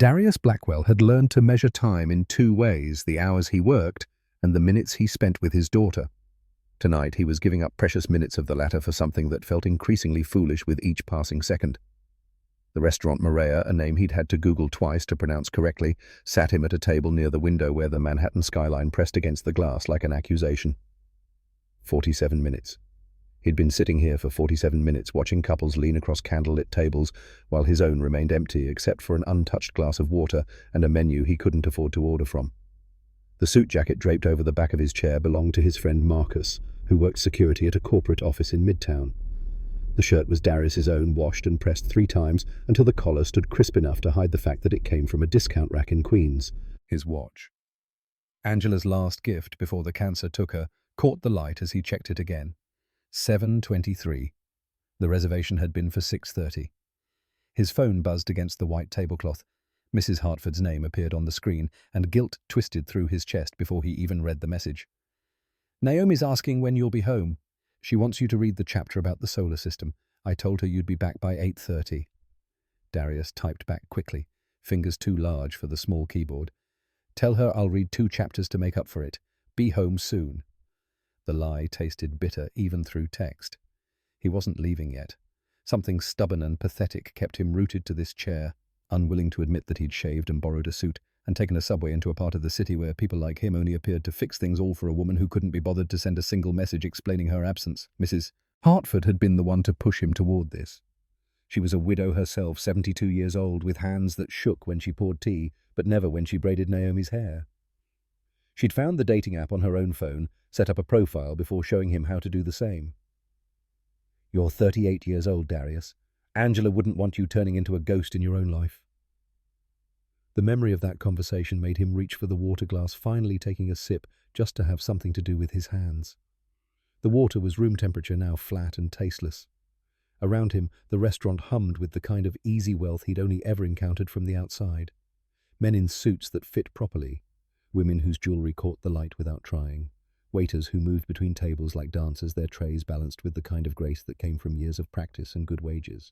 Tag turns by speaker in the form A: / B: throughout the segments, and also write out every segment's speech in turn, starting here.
A: Darius Blackwell had learned to measure time in two ways: the hours he worked and the minutes he spent with his daughter. Tonight he was giving up precious minutes of the latter for something that felt increasingly foolish with each passing second. The restaurant Maria, a name he'd had to Google twice to pronounce correctly, sat him at a table near the window where the Manhattan skyline pressed against the glass like an accusation. 47 minutes. He'd been sitting here for 47 minutes watching couples lean across candlelit tables while his own remained empty except for an untouched glass of water and a menu he couldn't afford to order from. The suit jacket draped over the back of his chair belonged to his friend Marcus, who worked security at a corporate office in Midtown. The shirt was Darius's own, washed and pressed 3 times until the collar stood crisp enough to hide the fact that it came from a discount rack in Queens. His watch, Angela's last gift before the cancer took her, caught the light as he checked it again. 7:23. The reservation had been for 6:30. His phone buzzed against the white tablecloth. Mrs. Hartford's name appeared on the screen, and guilt twisted through his chest before he even read the message. "Naomi's asking when you'll be home. She wants you to read the chapter about the solar system. I told her you'd be back by 8:30. Darius typed back quickly, fingers too large for the small keyboard. "Tell her I'll read 2 chapters to make up for it. Be home soon." The lie tasted bitter even through text. He wasn't leaving yet. Something stubborn and pathetic kept him rooted to this chair, unwilling to admit that he'd shaved and borrowed a suit and taken a subway into a part of the city where people like him only appeared to fix things all for a woman who couldn't be bothered to send a single message explaining her absence. Mrs. Hartford had been the one to push him toward this. She was a widow herself, 72 years old, with hands that shook when she poured tea, but never when she braided Naomi's hair. She'd found the dating app on her own phone, set up a profile before showing him how to do the same. "You're 38 years old, Darius. Angela wouldn't want you turning into a ghost in your own life." The memory of that conversation made him reach for the water glass, finally taking a sip just to have something to do with his hands. The water was room temperature now, flat and tasteless. Around him, the restaurant hummed with the kind of easy wealth he'd only ever encountered from the outside. Men in suits that fit properly, women whose jewelry caught the light without trying, waiters who moved between tables like dancers, their trays balanced with the kind of grace that came from years of practice and good wages.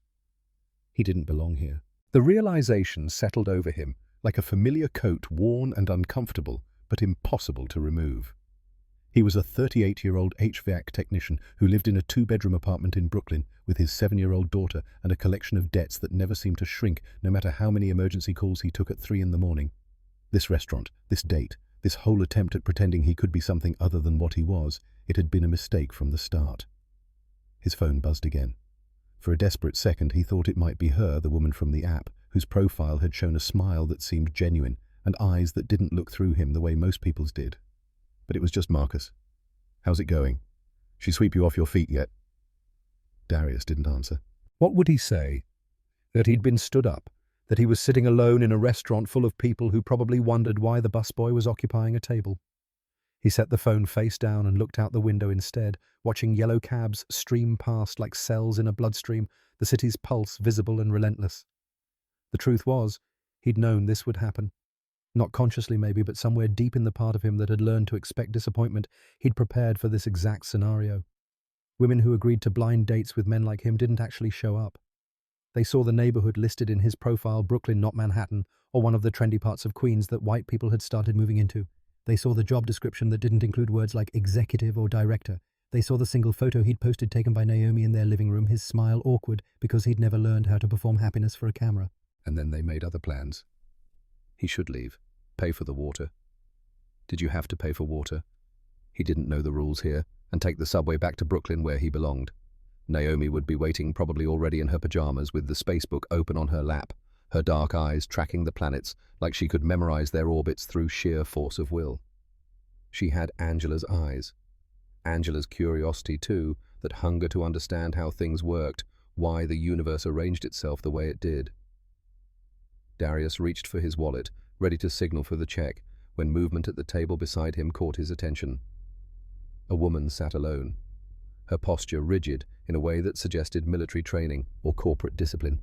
A: He didn't belong here. The realization settled over him like a familiar coat, worn and uncomfortable, but impossible to remove. He was a 38-year-old HVAC technician who lived in a 2-bedroom apartment in Brooklyn with his 7-year-old daughter and a collection of debts that never seemed to shrink no matter how many emergency calls he took at 3 in the morning. This restaurant, this date, this whole attempt at pretending he could be something other than what he was, it had been a mistake from the start. His phone buzzed again. For a desperate second he thought it might be her, the woman from the app, whose profile had shown a smile that seemed genuine and eyes that didn't look through him the way most people's did. But it was just Marcus. "How's it going? She sweep you off your feet yet?" Darius didn't answer. What would he say? That he'd been stood up, that he was sitting alone in a restaurant full of people who probably wondered why the busboy was occupying a table. He set the phone face down and looked out the window instead, watching yellow cabs stream past like cells in a bloodstream, the city's pulse visible and relentless. The truth was, he'd known this would happen. Not consciously maybe, but somewhere deep in the part of him that had learned to expect disappointment, he'd prepared for this exact scenario. Women who agreed to blind dates with men like him didn't actually show up. They saw the neighborhood listed in his profile, Brooklyn, not Manhattan, or one of the trendy parts of Queens that white people had started moving into. They saw the job description that didn't include words like executive or director. They saw the single photo he'd posted taken by Naomi in their living room, his smile awkward because he'd never learned how to perform happiness for a camera. And then they made other plans. He should leave, pay for the water. Did you have to pay for water? He didn't know the rules here, and take the subway back to Brooklyn where he belonged. Naomi would be waiting, probably already in her pajamas with the spacebook open on her lap, her dark eyes tracking the planets like she could memorize their orbits through sheer force of will. She had Angela's eyes. Angela's curiosity too, that hunger to understand how things worked, why the universe arranged itself the way it did. Darius reached for his wallet, ready to signal for the check, when movement at the table beside him caught his attention. A woman sat alone, her posture rigid in a way that suggested military training or corporate discipline.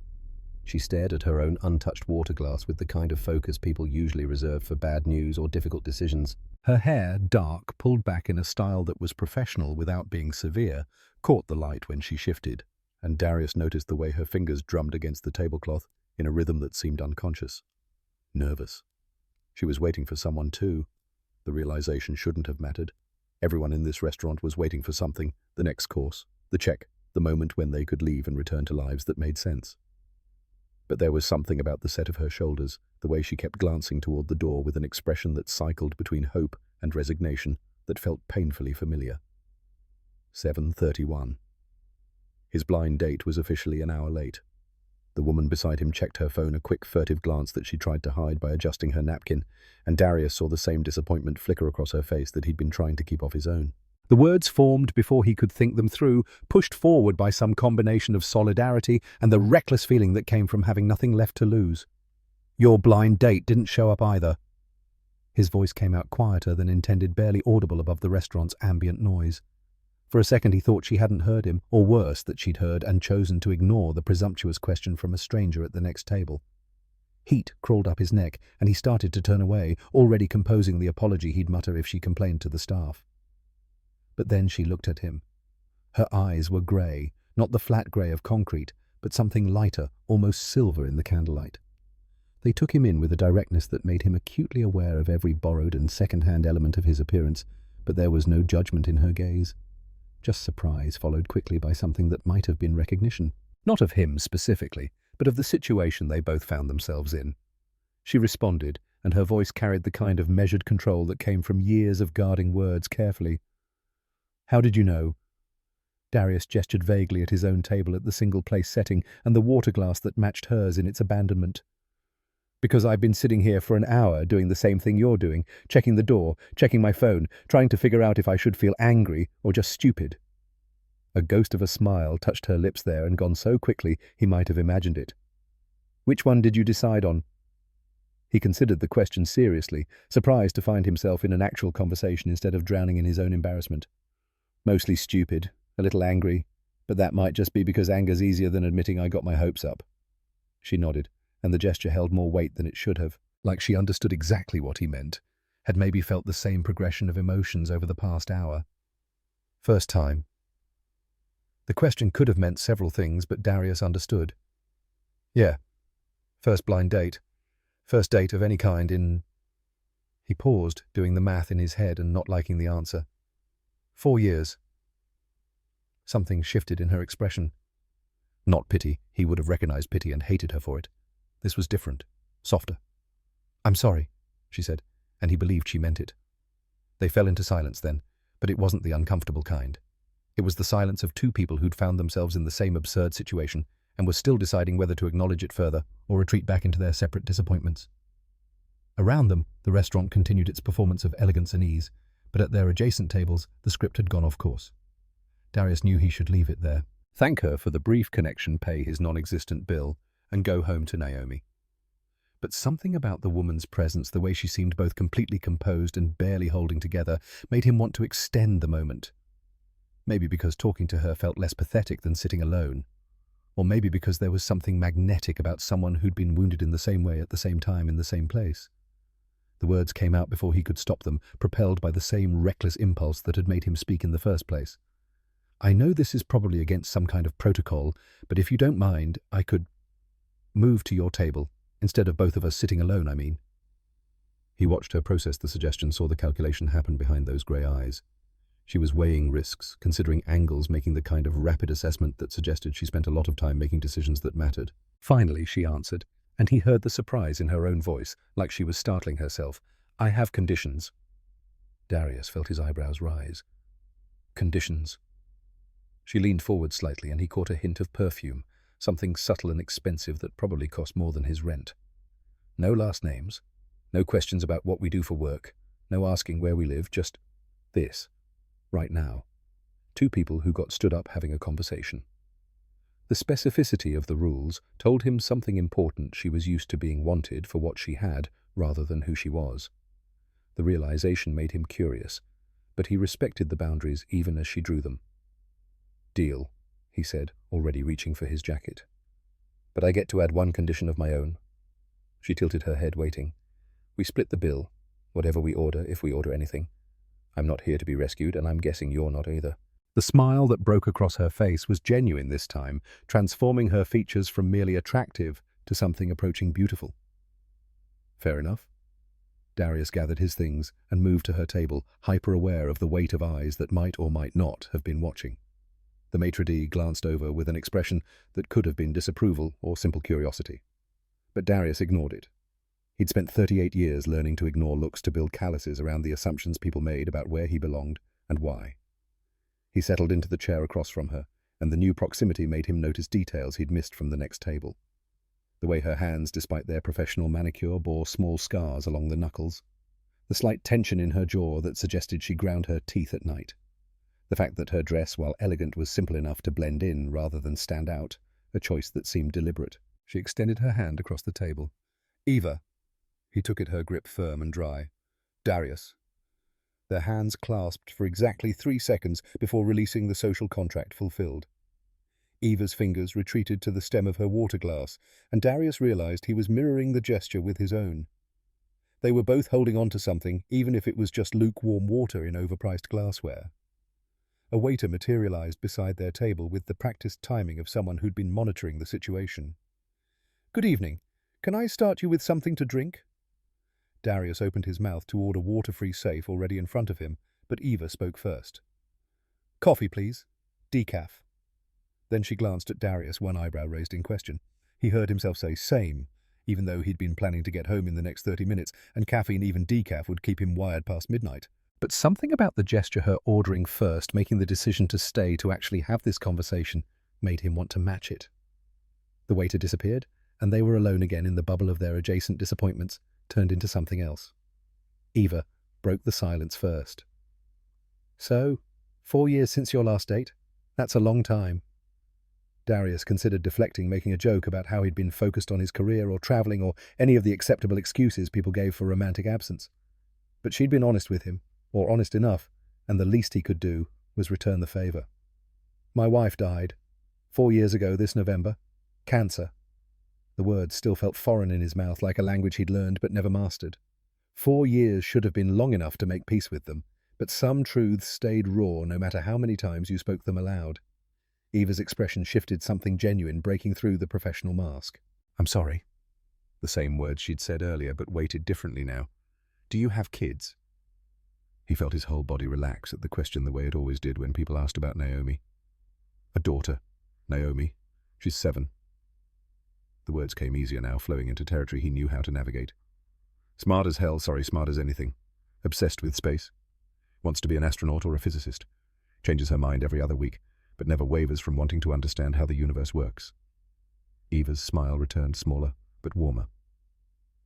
A: She stared at her own untouched water glass with the kind of focus people usually reserve for bad news or difficult decisions. Her hair, dark, pulled back in a style that was professional without being severe, caught the light when she shifted, and Darius noticed the way her fingers drummed against the tablecloth in a rhythm that seemed unconscious. nervous. She was waiting for someone too. The realization shouldn't have mattered. Everyone in this restaurant was waiting for something, the next course, the check, the moment when they could leave and return to lives that made sense. But there was something about the set of her shoulders, the way she kept glancing toward the door with an expression that cycled between hope and resignation, that felt painfully familiar. 7:31. His blind date was officially an hour late. The woman beside him checked her phone, a quick furtive glance that she tried to hide by adjusting her napkin, and Darius saw the same disappointment flicker across her face that he'd been trying to keep off his own. The words formed before he could think them through, pushed forward by some combination of solidarity and the reckless feeling that came from having nothing left to lose. "Your blind date didn't show up either." His voice came out quieter than intended, barely audible above the restaurant's ambient noise. For a second he thought she hadn't heard him, or worse, that she'd heard and chosen to ignore the presumptuous question from a stranger at the next table. Heat crawled up his neck, and he started to turn away, already composing the apology he'd mutter if she complained to the staff. But then she looked at him. Her eyes were grey, not the flat grey of concrete, but something lighter, almost silver in the candlelight. They took him in with a directness that made him acutely aware of every borrowed and second-hand element of his appearance, but there was no judgment in her gaze. Just surprise, followed quickly by something that might have been recognition. Not of him specifically, but of the situation they both found themselves in. She responded, and her voice carried the kind of measured control that came from years of guarding words carefully. "How did you know?" Darius gestured vaguely at his own table at the single-place setting and the water glass that matched hers in its abandonment. "Because I've been sitting here for an hour doing the same thing you're doing, checking the door, checking my phone, trying to figure out if I should feel angry or just stupid." A ghost of a smile touched her lips there and gone so quickly he might have imagined it. "Which one did you decide on?" He considered the question seriously, surprised to find himself in an actual conversation instead of drowning in his own embarrassment. "Mostly stupid, a little angry, but that might just be because anger's easier than admitting I got my hopes up." She nodded, and the gesture held more weight than it should have, like she understood exactly what he meant, had maybe felt the same progression of emotions over the past hour. First time. The question could have meant several things, but Darius understood. "Yeah. First blind date. First date of any kind in—" He paused, doing the math in his head and not liking the answer. 4 years. Something shifted in her expression. Not pity. He would have recognized pity and hated her for it. This was different, softer. "I'm sorry," she said, and he believed she meant it. They fell into silence then, but it wasn't the uncomfortable kind. It was the silence of two people who'd found themselves in the same absurd situation and were still deciding whether to acknowledge it further or retreat back into their separate disappointments. Around them, the restaurant continued its performance of elegance and ease, but at their adjacent tables, the script had gone off course. Darius knew he should leave it there, thank her for the brief connection, pay his non-existent bill, and go home to Naomi. But something about the woman's presence, the way she seemed both completely composed and barely holding together, made him want to extend the moment. Maybe because talking to her felt less pathetic than sitting alone. Or maybe because there was something magnetic about someone who'd been wounded in the same way at the same time in the same place. The words came out before he could stop them, propelled by the same reckless impulse that had made him speak in the first place. "I know this is probably against some kind of protocol, but if you don't mind, I could move to your table, instead of both of us sitting alone, I mean." He watched her process the suggestion, saw the calculation happen behind those grey eyes. She was weighing risks, considering angles, making the kind of rapid assessment that suggested she spent a lot of time making decisions that mattered. Finally, she answered, and he heard the surprise in her own voice, like she was startling herself. "I have conditions." Darius felt his eyebrows rise. "Conditions?" She leaned forward slightly, and he caught a hint of perfume, something subtle and expensive that probably cost more than his rent. "No last names, no questions about what we do for work, no asking where we live, just this, right now. Two people who got stood up having a conversation." The specificity of the rules told him something important. She was used to being wanted for what she had rather than who she was. The realization made him curious, but he respected the boundaries even as she drew them. "Deal," he said, already reaching for his jacket. "But I get to add one condition of my own." She tilted her head, waiting. "We split the bill, whatever we order, if we order anything. I'm not here to be rescued, and I'm guessing you're not either." The smile that broke across her face was genuine this time, transforming her features from merely attractive to something approaching beautiful. Fair enough. Darius gathered his things and moved to her table, hyper-aware of the weight of eyes that might or might not have been watching. The maitre d' glanced over with an expression that could have been disapproval or simple curiosity. But Darius ignored it. He'd spent 38 years learning to ignore looks to build calluses around the assumptions people made about where he belonged and why. He settled into the chair across from her, and the new proximity made him notice details he'd missed from the next table. The way her hands, despite their professional manicure, bore small scars along the knuckles. The slight tension in her jaw that suggested she ground her teeth at night. The fact that her dress, while elegant, was simple enough to blend in rather than stand out, a choice that seemed deliberate. She extended her hand across the table. "Eva." He took at her grip firm and dry. "Darius." Their hands clasped for exactly 3 seconds before releasing the social contract fulfilled. Eva's fingers retreated to the stem of her water glass, and Darius realized he was mirroring the gesture with his own. They were both holding on to something, even if it was just lukewarm water in overpriced glassware. A waiter materialized beside their table with the practiced timing of someone who'd been monitoring the situation. "Good evening. Can I start you with something to drink?" Darius opened his mouth to order water-free safe already in front of him, but Eva spoke first. "Coffee, please. Decaf." Then she glanced at Darius, one eyebrow raised in question. He heard himself say "same," even though he'd been planning to get home in the next 30 minutes, and caffeine, even decaf, would keep him wired past midnight. But something about the gesture, her ordering first, making the decision to stay to actually have this conversation, made him want to match it. The waiter disappeared, and they were alone again in the bubble of their adjacent disappointments, turned into something else. Eva broke the silence first. "So, 4 years since your last date? That's a long time." Darius considered deflecting, making a joke about how he'd been focused on his career or traveling or any of the acceptable excuses people gave for romantic absence. But she'd been honest with him, or honest enough, and the least he could do was return the favor. "My wife died 4 years ago this November. Cancer." The words still felt foreign in his mouth, like a language he'd learned but never mastered. 4 years should have been long enough to make peace with them, but some truths stayed raw no matter how many times you spoke them aloud. Eva's expression shifted, something genuine breaking through the professional mask. "I'm sorry." The same words she'd said earlier, but weighted differently now. "Do you have kids?" He felt his whole body relax at the question the way it always did when people asked about Naomi. "A daughter, Naomi. She's 7. The words came easier now, flowing into territory he knew how to navigate. "Smart as hell, smart as anything. Obsessed with space. Wants to be an astronaut or a physicist. Changes her mind every other week, but never wavers from wanting to understand how the universe works." Eva's smile returned, smaller, but warmer.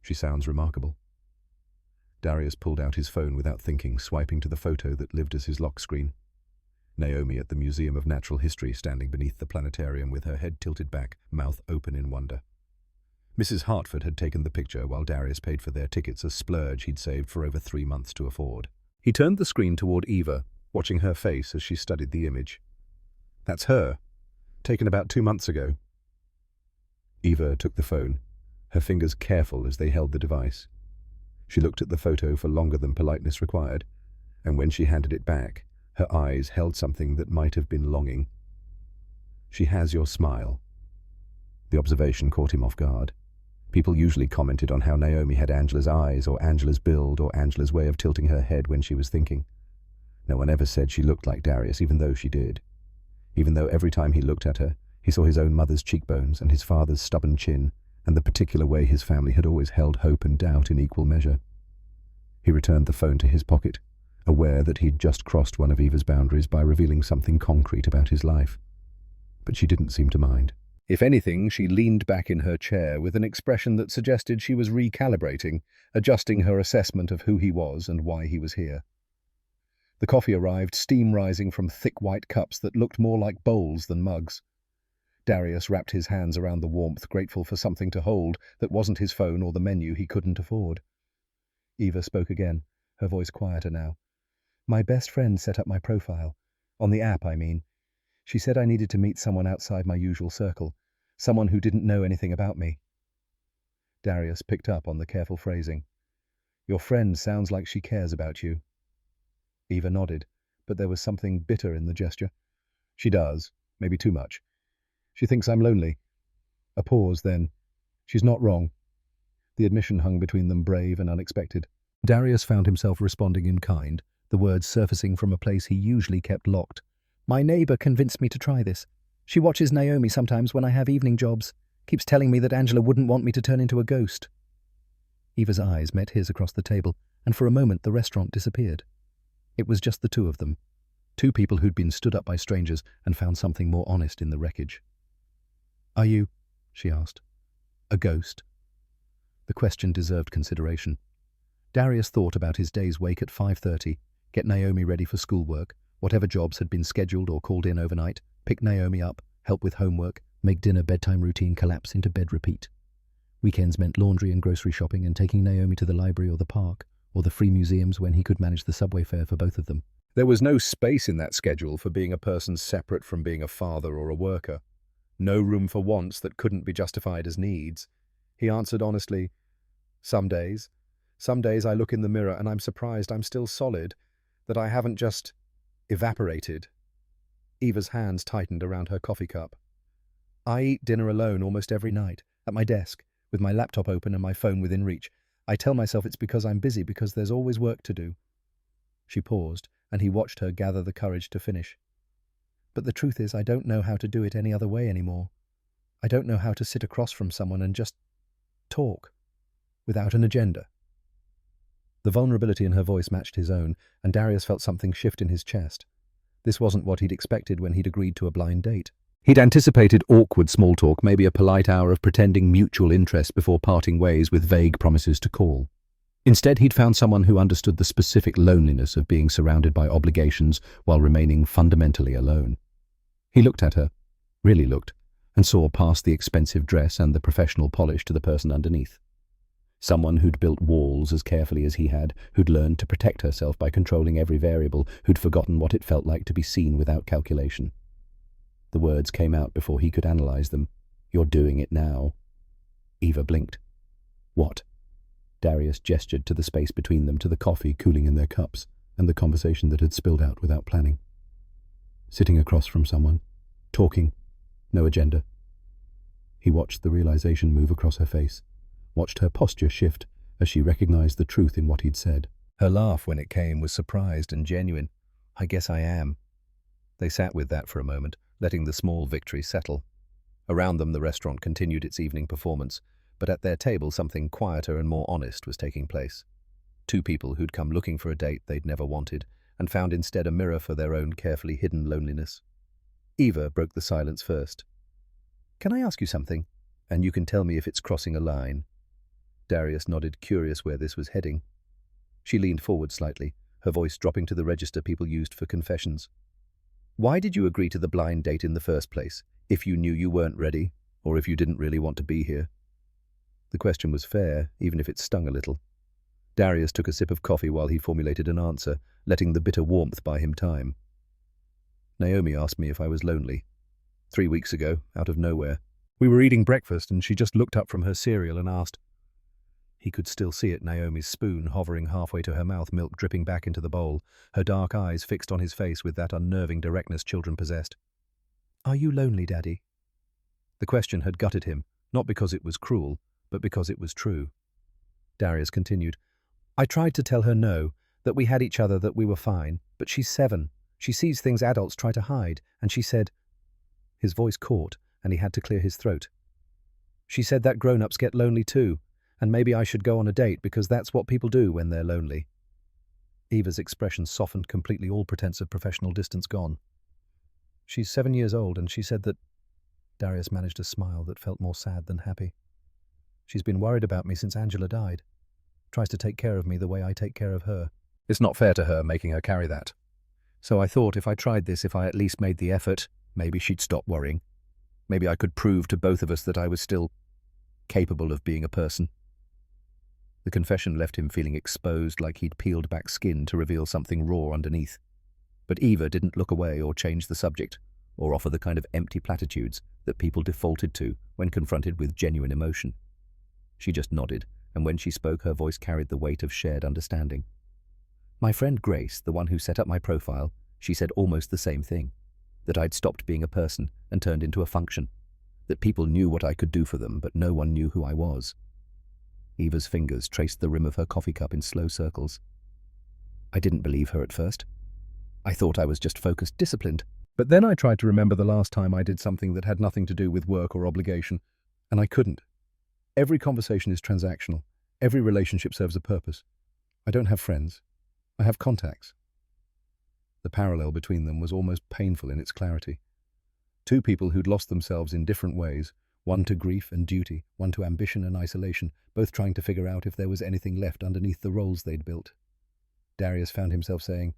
A: "She sounds remarkable." Darius pulled out his phone without thinking, swiping to the photo that lived as his lock screen. Naomi at the Museum of Natural History, standing beneath the planetarium with her head tilted back, mouth open in wonder. Mrs. Hartford had taken the picture while Darius paid for their tickets, a splurge he'd saved for over 3 months to afford. He turned the screen toward Eva, watching her face as she studied the image. "That's her. Taken about 2 months ago." Eva took the phone, her fingers careful as they held the device. She looked at the photo for longer than politeness required, and when she handed it back, her eyes held something that might have been longing. "She has your smile." The observation caught him off guard. People usually commented on how Naomi had Angela's eyes, or Angela's build, or Angela's way of tilting her head when she was thinking. No one ever said she looked like Darius, even though she did. Even though every time he looked at her, he saw his own mother's cheekbones and his father's stubborn chin, and the particular way his family had always held hope and doubt in equal measure. He returned the phone to his pocket, aware that he'd just crossed one of Eva's boundaries by revealing something concrete about his life. But she didn't seem to mind. If anything, she leaned back in her chair with an expression that suggested she was recalibrating, adjusting her assessment of who he was and why he was here. The coffee arrived, steam rising from thick white cups that looked more like bowls than mugs. Darius wrapped his hands around the warmth, grateful for something to hold that wasn't his phone or the menu he couldn't afford. Eva spoke again, her voice quieter now. "My best friend set up my profile. On the app, I mean. She said I needed to meet someone outside my usual circle, someone who didn't know anything about me." Darius picked up on the careful phrasing. "Your friend sounds like she cares about you." Eva nodded, but there was something bitter in the gesture. "She does, maybe too much. She thinks I'm lonely." A pause, then. "She's not wrong. The admission hung between them, brave and unexpected. Darius found himself responding in kind, the words surfacing from a place he usually kept locked. "My neighbor convinced me to try this. She watches Naomi sometimes when I have evening jobs. Keeps telling me that Angela wouldn't want me to turn into a ghost." Eva's eyes met his across the table, and for a moment the restaurant disappeared. It was just the two of them. Two people who'd been stood up by strangers and found something more honest in the wreckage. "Are you," she asked, "a ghost?" The question deserved consideration. Darius thought about his day's wake at 5:30, get Naomi ready for schoolwork, whatever jobs had been scheduled or called in overnight, pick Naomi up, help with homework, make dinner bedtime routine collapse into bed repeat. Weekends meant laundry and grocery shopping and taking Naomi to the library or the park, or the free museums when he could manage the subway fare for both of them. There was no space in that schedule for being a person separate from being a father or a worker. No room for wants that couldn't be justified as needs. He answered honestly, Some days I look in the mirror and I'm surprised I'm still solid, that I haven't just evaporated." Eva's hands tightened around her coffee cup. "I eat dinner alone almost every night, at my desk, with my laptop open and my phone within reach. I tell myself it's because I'm busy, because there's always work to do." She paused, and he watched her gather the courage to finish. "But the truth is, I don't know how to do it any other way anymore. I don't know how to sit across from someone and just talk, without an agenda." The vulnerability in her voice matched his own, and Darius felt something shift in his chest. This wasn't what he'd expected when he'd agreed to a blind date. He'd anticipated awkward small talk, maybe a polite hour of pretending mutual interest before parting ways with vague promises to call. Instead, he'd found someone who understood the specific loneliness of being surrounded by obligations while remaining fundamentally alone. He looked at her, really looked, and saw past the expensive dress and the professional polish to the person underneath. Someone who'd built walls as carefully as he had, who'd learned to protect herself by controlling every variable, who'd forgotten what it felt like to be seen without calculation. The words came out before he could analyze them. "You're doing it now." Eva blinked. "What?" Darius gestured to the space between them, to the coffee cooling in their cups, and the conversation that had spilled out without planning. Sitting across from someone, talking, no agenda. He watched the realization move across her face, watched her posture shift as she recognized the truth in what he'd said. Her laugh, when it came, was surprised and genuine. "I guess I am." They sat with that for a moment, letting the small victory settle. Around them, the restaurant continued its evening performance, but at their table something quieter and more honest was taking place. Two people who'd come looking for a date they'd never wanted, and found instead a mirror for their own carefully hidden loneliness. Eva broke the silence first. "Can I ask you something? And you can tell me if it's crossing a line." Darius nodded, curious where this was heading. She leaned forward slightly, her voice dropping to the register people used for confessions. "Why did you agree to the blind date in the first place, if you knew you weren't ready, or if you didn't really want to be here?" The question was fair, even if it stung a little. Darius took a sip of coffee while he formulated an answer, letting the bitter warmth buy him time. "Naomi asked me if I was lonely. 3 weeks ago, out of nowhere. We were eating breakfast and she just looked up from her cereal and asked." He could still see it, Naomi's spoon hovering halfway to her mouth, milk dripping back into the bowl, her dark eyes fixed on his face with that unnerving directness children possessed. "Are you lonely, Daddy?" The question had gutted him, not because it was cruel, but because it was true. Darius continued, "I tried to tell her no, that we had each other, that we were fine, but she's 7. She sees things adults try to hide, and she said—" His voice caught, and he had to clear his throat. "She said that grown-ups get lonely too, and maybe I should go on a date because that's what people do when they're lonely." Eva's expression softened completely, all pretense of professional distance gone. "She's 7 years old, and she said that—" Darius managed a smile that felt more sad than happy. "She's been worried about me since Angela died. Tries to take care of me the way I take care of her. It's not fair to her, making her carry that. So I thought if I tried this, if I at least made the effort, maybe she'd stop worrying. Maybe I could prove to both of us that I was still capable of being a person." The confession left him feeling exposed, like he'd peeled back skin to reveal something raw underneath. But Eva didn't look away or change the subject, or offer the kind of empty platitudes that people defaulted to when confronted with genuine emotion. She just nodded, and when she spoke, her voice carried the weight of shared understanding. "My friend Grace, the one who set up my profile, she said almost the same thing, that I'd stopped being a person and turned into a function, that people knew what I could do for them, but no one knew who I was." Eva's fingers traced the rim of her coffee cup in slow circles. I didn't believe her at first. I thought I was just focused, disciplined. But then I tried to remember the last time I did something that had nothing to do with work or obligation, and I couldn't. Every conversation is transactional. Every relationship serves a purpose. I don't have friends. I have contacts. The parallel between them was almost painful in its clarity. Two people who'd lost themselves in different ways, one to grief and duty, one to ambition and isolation, both trying to figure out if there was anything left underneath the roles they'd built. Darius found himself saying,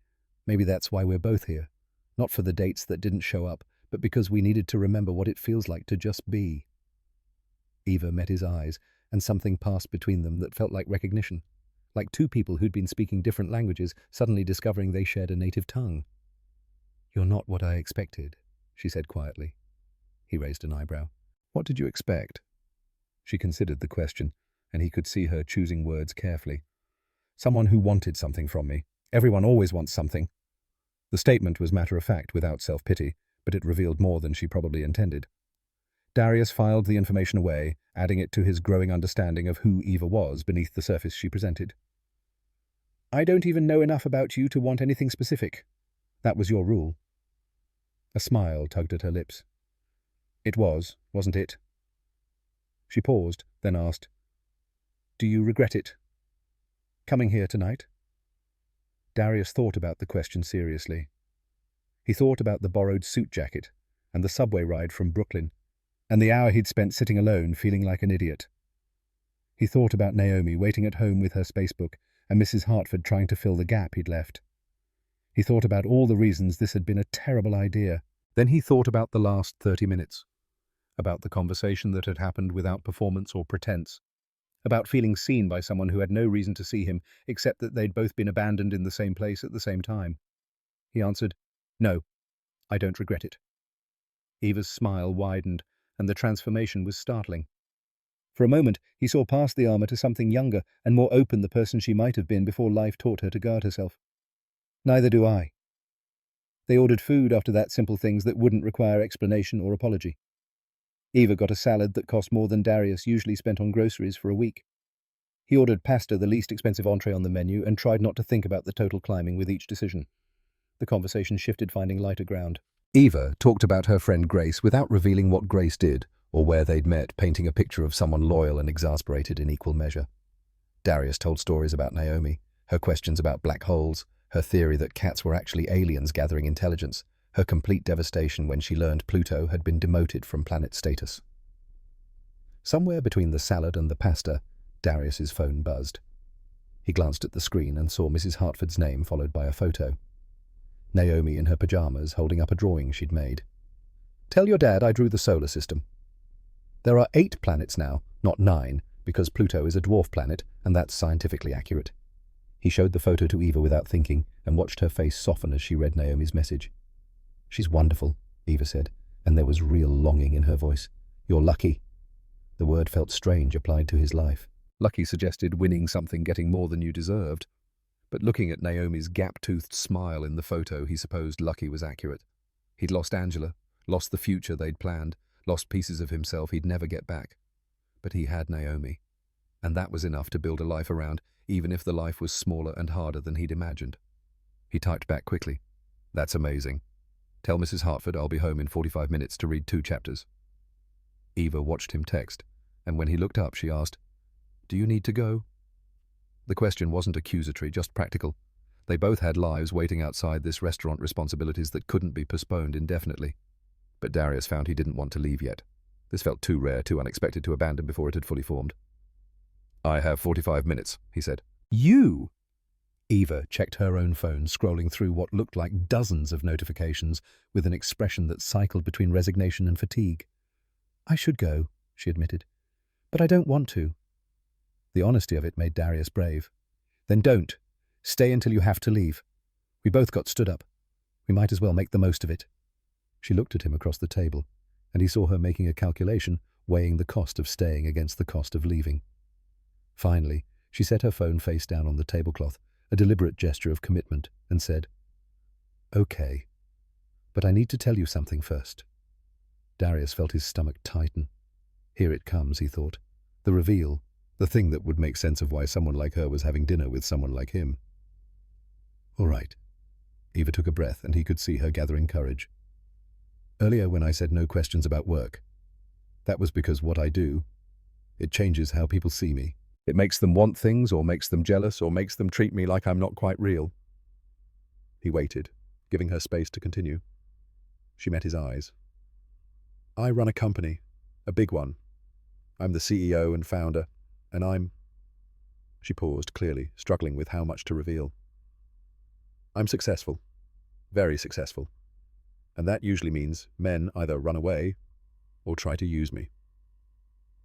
A: maybe that's why we're both here. Not for the dates that didn't show up, but because we needed to remember what it feels like to just be. Eva met his eyes, and something passed between them that felt like recognition. Like two people who'd been speaking different languages, suddenly discovering they shared a native tongue. You're not what I expected, she said quietly. He raised an eyebrow. What did you expect? She considered the question, and he could see her choosing words carefully. Someone who wanted something from me. Everyone always wants something. The statement was matter-of-fact, without self-pity, but it revealed more than she probably intended. Darius filed the information away, adding it to his growing understanding of who Eva was beneath the surface she presented. I don't even know enough about you to want anything specific. That was your rule. A smile tugged at her lips. It was, wasn't it? She paused, then asked, do you regret it? Coming here tonight? Darius thought about the question seriously. He thought about the borrowed suit jacket, and the subway ride from Brooklyn, and the hour he'd spent sitting alone feeling like an idiot. He thought about Naomi waiting at home with her spacebook, and Mrs. Hartford trying to fill the gap he'd left. He thought about all the reasons this had been a terrible idea. Then he thought about the last 30 minutes, about the conversation that had happened without performance or pretense, about feeling seen by someone who had no reason to see him except that they'd both been abandoned in the same place at the same time. He answered, no, I don't regret it. Eva's smile widened, and the transformation was startling. For a moment, he saw past the armor to something younger and more open the person she might have been before life taught her to guard herself. Neither do I. They ordered food after that, simple things that wouldn't require explanation or apology. Eva got a salad that cost more than Darius usually spent on groceries for a week. He ordered pasta, the least expensive entree on the menu, and tried not to think about the total climbing with each decision. The conversation shifted, finding lighter ground. Eva talked about her friend Grace without revealing what Grace did or where they'd met, painting a picture of someone loyal and exasperated in equal measure. Darius told stories about Naomi, her questions about black holes, her theory that cats were actually aliens gathering intelligence, her complete devastation when she learned Pluto had been demoted from planet status. Somewhere between the salad and the pasta, Darius's phone buzzed. He glanced at the screen and saw Mrs. Hartford's name followed by a photo. Naomi in her pajamas holding up a drawing she'd made. Tell your dad I drew the solar system. There are 8 planets now, not 9, because Pluto is a dwarf planet, and that's scientifically accurate. He showed the photo to Eva without thinking, and watched her face soften as she read Naomi's message. She's wonderful, Eva said, and there was real longing in her voice. You're lucky. The word felt strange applied to his life. Lucky suggested winning something, getting more than you deserved. But looking at Naomi's gap-toothed smile in the photo, he supposed lucky was accurate. He'd lost Angela, lost the future they'd planned, lost pieces of himself he'd never get back. But he had Naomi, and that was enough to build a life around, even if the life was smaller and harder than he'd imagined. He typed back quickly. That's amazing. Tell Mrs. Hartford I'll be home in 45 minutes to read 2 chapters. Eva watched him text, and when he looked up, she asked, Do you need to go? The question wasn't accusatory, just practical. They both had lives waiting outside this restaurant, responsibilities that couldn't be postponed indefinitely. But Darius found he didn't want to leave yet. This felt too rare, too unexpected to abandon before it had fully formed. I have 45 minutes, he said. You? Eva checked her own phone, scrolling through what looked like dozens of notifications with an expression that cycled between resignation and fatigue. I should go, she admitted, but I don't want to. The honesty of it made Darius brave. Then don't. Stay until you have to leave. We both got stood up. We might as well make the most of it. She looked at him across the table, and he saw her making a calculation, weighing the cost of staying against the cost of leaving. Finally, she set her phone face down on the tablecloth, a deliberate gesture of commitment, and said, Okay, but I need to tell you something first. Darius felt his stomach tighten. Here it comes, he thought. The reveal, The thing that would make sense of why someone like her was having dinner with someone like him. All right. Eva took a breath, and he could see her gathering courage. Earlier when I said no questions about work, that was because what I do, it changes how people see me. It makes them want things, or makes them jealous, or makes them treat me like I'm not quite real. He waited, giving her space to continue. She met his eyes. I run a company, a big one. I'm the CEO and founder, and I'm... She paused, clearly, struggling with how much to reveal. I'm successful. Very successful. And that usually means men either run away or try to use me.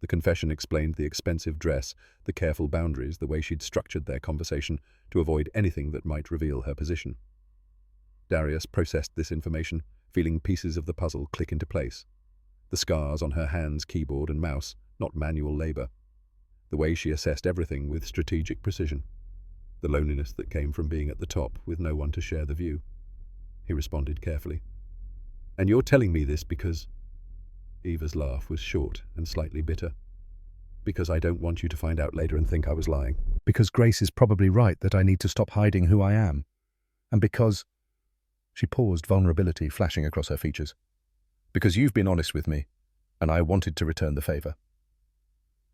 A: The confession explained the expensive dress, the careful boundaries, the way she'd structured their conversation to avoid anything that might reveal her position. Darius processed this information, feeling pieces of the puzzle click into place. The scars on her hands, keyboard and mouse, not manual labor. The way she assessed everything with strategic precision. The loneliness that came from being at the top with no one to share the view. He responded carefully. And you're telling me this because... Eva's laugh was short and slightly bitter. Because I don't want you to find out later and think I was lying. Because Grace is probably right that I need to stop hiding who I am. And because... She paused, vulnerability flashing across her features. Because you've been honest with me, and I wanted to return the favor.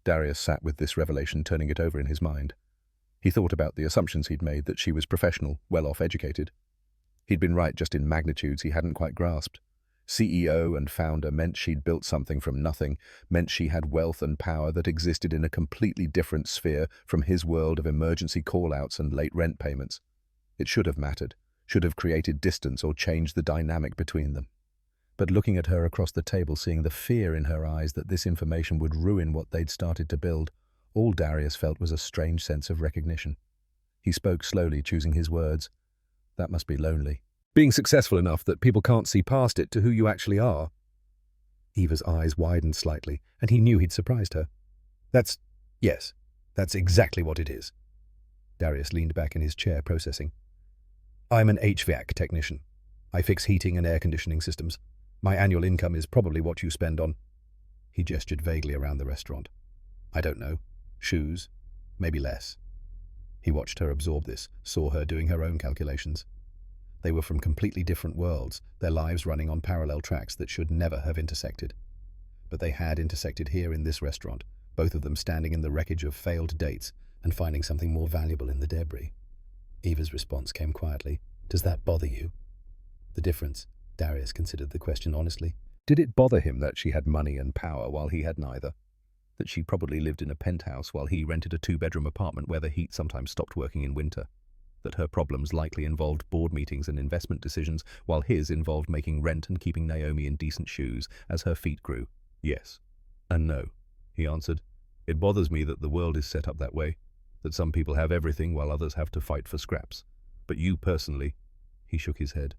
A: Darius sat with this revelation, turning it over in his mind. He thought about the assumptions he'd made, that she was professional, well-off educated. He'd been right just in magnitudes he hadn't quite grasped. CEO and founder meant she'd built something from nothing, meant she had wealth and power that existed in a completely different sphere from his world of emergency call-outs and late rent payments. It should have mattered, should have created distance or changed the dynamic between them. But looking at her across the table, seeing the fear in her eyes that this information would ruin what they'd started to build, all Darius felt was a strange sense of recognition. He spoke slowly, choosing his words. That must be lonely. Being successful enough that people can't see past it to who you actually are. Eva's eyes widened slightly, and he knew he'd surprised her. Yes, that's exactly what it is. Darius leaned back in his chair, processing. I'm an HVAC technician. I fix heating and air conditioning systems. My annual income is probably what you spend on... He gestured vaguely around the restaurant. I don't know. Shoes? Maybe less. He watched her absorb this, saw her doing her own calculations. They were from completely different worlds, their lives running on parallel tracks that should never have intersected. But they had intersected here in this restaurant, both of them standing in the wreckage of failed dates and finding something more valuable in the debris. Eva's response came quietly. Does that bother you? The difference, Darius considered the question honestly. Did it bother him that she had money and power while he had neither? That she probably lived in a penthouse while he rented a 2-bedroom apartment where the heat sometimes stopped working in winter? That her problems likely involved board meetings and investment decisions, while his involved making rent and keeping Naomi in decent shoes as her feet grew? Yes. And no, he answered. It bothers me that the world is set up that way, that some people have everything while others have to fight for scraps. But you personally, he shook his head.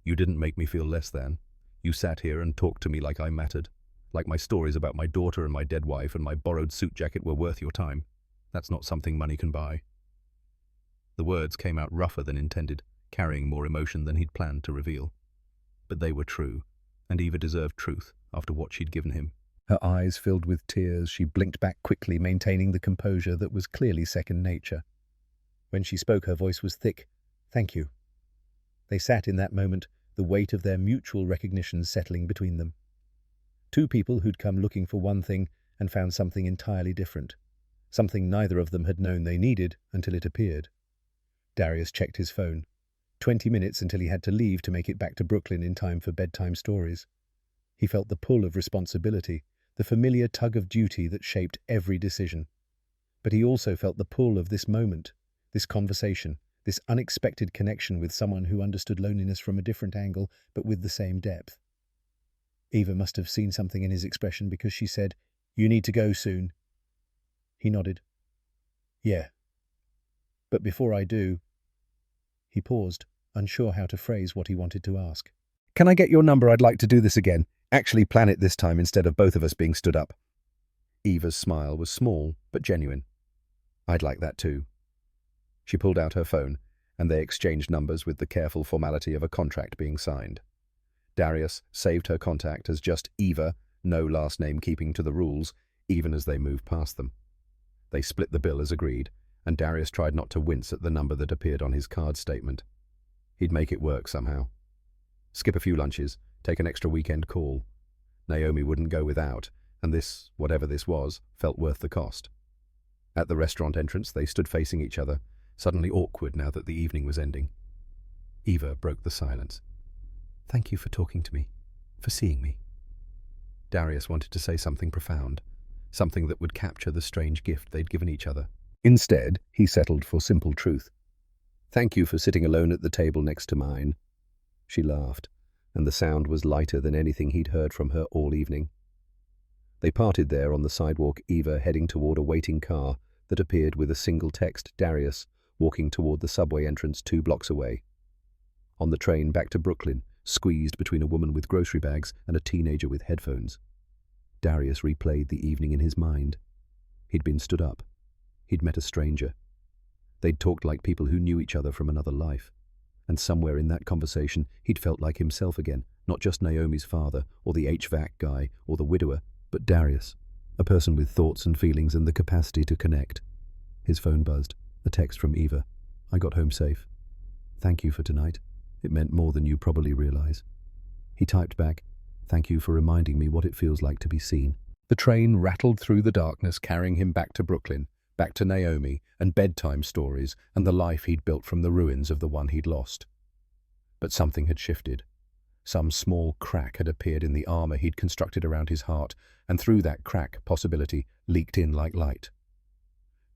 A: You didn't make me feel less than. You sat here and talked to me like I mattered, like my stories about my daughter and my dead wife and my borrowed suit jacket were worth your time. That's not something money can buy. The words came out rougher than intended, carrying more emotion than he'd planned to reveal. But they were true, and Eva deserved truth after what she'd given him. Her eyes filled with tears, she blinked back quickly, maintaining the composure that was clearly second nature. When she spoke, her voice was thick. Thank you. They sat in that moment, the weight of their mutual recognition settling between them. Two people who'd come looking for one thing and found something entirely different. Something neither of them had known they needed until it appeared. Darius checked his phone. 20 minutes until he had to leave to make it back to Brooklyn in time for bedtime stories. He felt the pull of responsibility, the familiar tug of duty that shaped every decision. But he also felt the pull of this moment, this conversation, this unexpected connection with someone who understood loneliness from a different angle, but with the same depth. Eva must have seen something in his expression because she said, "You need to go soon." He nodded. "Yeah. But before I do..." He paused, unsure how to phrase what he wanted to ask. "Can I get your number? I'd like to do this again. Actually plan it this time instead of both of us being stood up." Eva's smile was small, but genuine. "I'd like that too." She pulled out her phone, and they exchanged numbers with the careful formality of a contract being signed. Darius saved her contact as just Eva, no last name keeping to the rules, even as they moved past them. They split the bill as agreed, and Darius tried not to wince at the number that appeared on his card statement. He'd make it work somehow. Skip a few lunches, take an extra weekend call. Naomi wouldn't go without, and this, whatever this was, felt worth the cost. At the restaurant entrance, they stood facing each other, suddenly awkward now that the evening was ending. Eva broke the silence. "Thank you for talking to me, for seeing me." Darius wanted to say something profound, something that would capture the strange gift they'd given each other. Instead, he settled for simple truth. "Thank you for sitting alone at the table next to mine." She laughed, and the sound was lighter than anything he'd heard from her all evening. They parted there on the sidewalk, Eva heading toward a waiting car that appeared with a single text, Darius, walking toward the subway entrance 2 blocks away. On the train back to Brooklyn, squeezed between a woman with grocery bags and a teenager with headphones. Darius replayed the evening in his mind. He'd been stood up. He'd met a stranger. They'd talked like people who knew each other from another life. And somewhere in that conversation, he'd felt like himself again, not just Naomi's father, or the HVAC guy, or the widower, but Darius, a person with thoughts and feelings and the capacity to connect. His phone buzzed, a text from Eva. "I got home safe. Thank you for tonight. It meant more than you probably realize." He typed back, "Thank you for reminding me what it feels like to be seen." The train rattled through the darkness, carrying him back to Brooklyn, back to Naomi and bedtime stories and the life he'd built from the ruins of the one he'd lost. But something had shifted. Some small crack had appeared in the armor he'd constructed around his heart, and through that crack, possibility leaked in like light.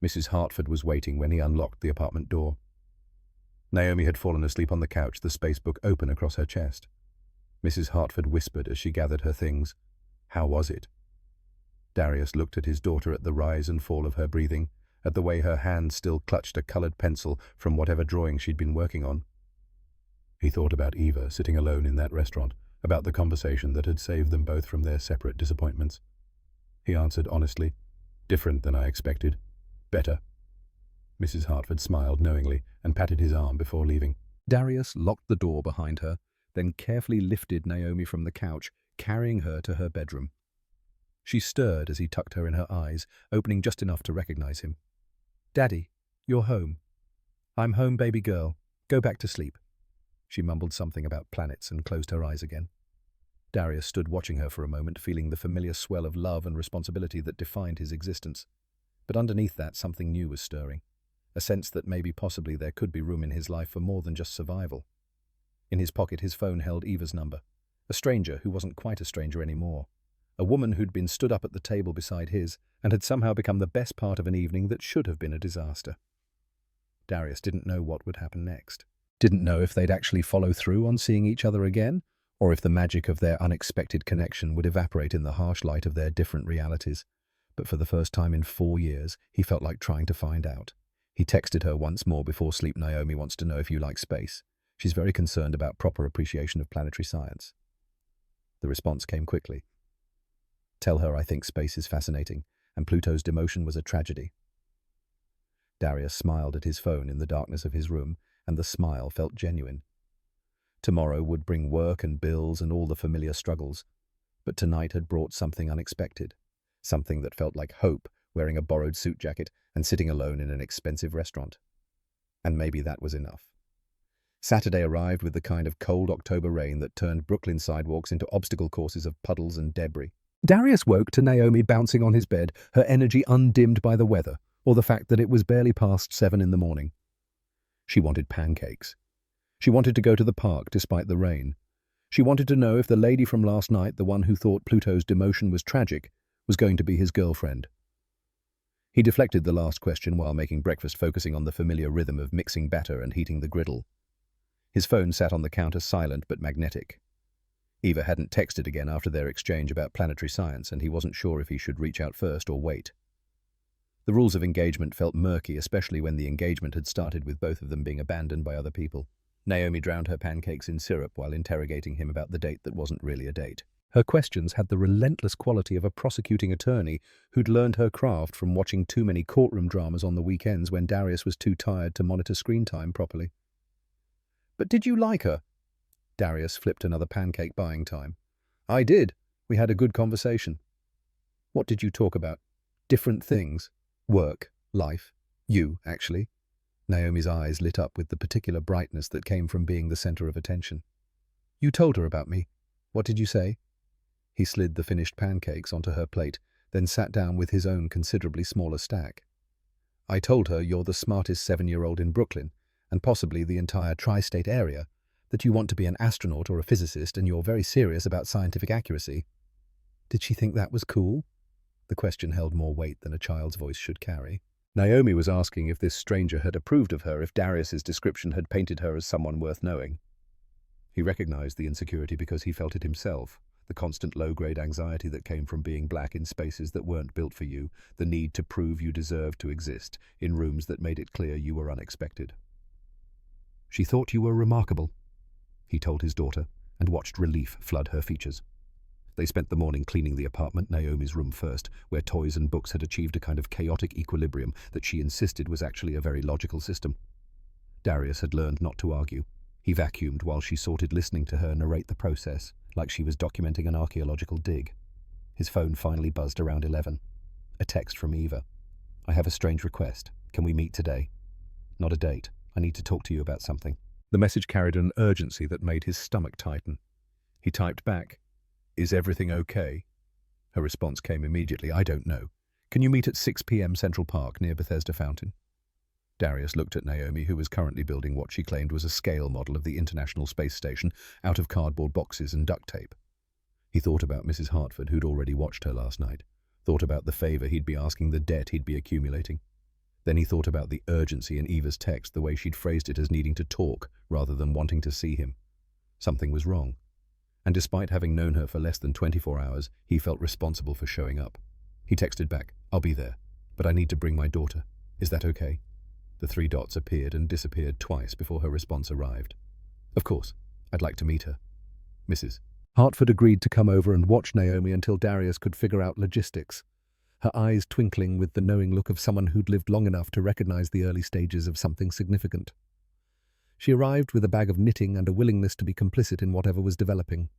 A: Mrs. Hartford was waiting when he unlocked the apartment door. Naomi had fallen asleep on the couch, the spacebook open across her chest. Mrs. Hartford whispered as she gathered her things, "How was it?" Darius looked at his daughter, at the rise and fall of her breathing, at the way her hand still clutched a colored pencil from whatever drawing she'd been working on. He thought about Eva sitting alone in that restaurant, about the conversation that had saved them both from their separate disappointments. He answered honestly, "Different than I expected. Better." Mrs. Hartford smiled knowingly and patted his arm before leaving. Darius locked the door behind her, then carefully lifted Naomi from the couch, carrying her to her bedroom. She stirred as he tucked her in her eyes, opening just enough to recognize him. "Daddy, you're home." "I'm home, baby girl. Go back to sleep." She mumbled something about planets and closed her eyes again. Darius stood watching her for a moment, feeling the familiar swell of love and responsibility that defined his existence. But underneath that, something new was stirring. A sense that maybe possibly there could be room in his life for more than just survival. In his pocket, his phone held Eva's number. A stranger who wasn't quite a stranger anymore. A woman who'd been stood up at the table beside his and had somehow become the best part of an evening that should have been a disaster. Darius didn't know what would happen next. Didn't know if they'd actually follow through on seeing each other again, or if the magic of their unexpected connection would evaporate in the harsh light of their different realities. But for the first time in 4 years, he felt like trying to find out. He texted her once more before sleep. "Naomi wants to know if you like space. She's very concerned about proper appreciation of planetary science." The response came quickly. "Tell her I think space is fascinating, and Pluto's demotion was a tragedy." Darius smiled at his phone in the darkness of his room, and the smile felt genuine. Tomorrow would bring work and bills and all the familiar struggles, but tonight had brought something unexpected, something that felt like hope, wearing a borrowed suit jacket and sitting alone in an expensive restaurant. And maybe that was enough. Saturday arrived with the kind of cold October rain that turned Brooklyn sidewalks into obstacle courses of puddles and debris. Darius woke to Naomi bouncing on his bed, her energy undimmed by the weather, or the fact that it was barely past 7 in the morning. She wanted pancakes. She wanted to go to the park despite the rain. She wanted to know if the lady from last night, the one who thought Pluto's demotion was tragic, was going to be his girlfriend. He deflected the last question while making breakfast, focusing on the familiar rhythm of mixing batter and heating the griddle. His phone sat on the counter, silent but magnetic. Eva hadn't texted again after their exchange about planetary science, and he wasn't sure if he should reach out first or wait. The rules of engagement felt murky, especially when the engagement had started with both of them being abandoned by other people. Naomi drowned her pancakes in syrup while interrogating him about the date that wasn't really a date. Her questions had the relentless quality of a prosecuting attorney who'd learned her craft from watching too many courtroom dramas on the weekends when Darius was too tired to monitor screen time properly. "But did you like her?" Darius flipped another pancake, buying time. "I did. We had a good conversation." "What did you talk about?" "Different things." Work, life, you, actually. Naomi's eyes lit up with the particular brightness that came from being the center of attention. You told her about me. What did you say? He slid the finished pancakes onto her plate, then sat down with his own considerably smaller stack. I told her you're the smartest 7-year-old in Brooklyn, and possibly the entire tri-state area, that you want to be an astronaut or a physicist and you're very serious about scientific accuracy. Did she think that was cool? The question held more weight than a child's voice should carry. Naomi was asking if this stranger had approved of her, if Darius's description had painted her as someone worth knowing. He recognized the insecurity because he felt it himself, the constant low-grade anxiety that came from being black in spaces that weren't built for you, the need to prove you deserved to exist, in rooms that made it clear you were unexpected. She thought you were remarkable, he told his daughter, and watched relief flood her features. They spent the morning cleaning the apartment, Naomi's room first, where toys and books had achieved a kind of chaotic equilibrium that she insisted was actually a very logical system. Darius had learned not to argue. He vacuumed while she sorted, listening to her narrate the process, like she was documenting an archaeological dig. His phone finally buzzed around 11. A text from Eva. I have a strange request. Can we meet today? Not a date. I need to talk to you about something. The message carried an urgency that made his stomach tighten. He typed back, Is everything okay? Her response came immediately, I don't know. Can you meet at 6 p.m. Central Park near Bethesda Fountain? Darius looked at Naomi, who was currently building what she claimed was a scale model of the International Space Station out of cardboard boxes and duct tape. He thought about Mrs. Hartford, who'd already watched her last night, thought about the favor he'd be asking, the debt he'd be accumulating. Then he thought about the urgency in Eva's text, the way she'd phrased it as needing to talk rather than wanting to see him. Something was wrong. And despite having known her for less than 24 hours, he felt responsible for showing up. He texted back, I'll be there, but I need to bring my daughter. Is that okay? The 3 dots appeared and disappeared twice before her response arrived. Of course, I'd like to meet her. Mrs. Hartford agreed to come over and watch Naomi until Darius could figure out logistics, her eyes twinkling with the knowing look of someone who'd lived long enough to recognize the early stages of something significant. She arrived with a bag of knitting and a willingness to be complicit in whatever was developing.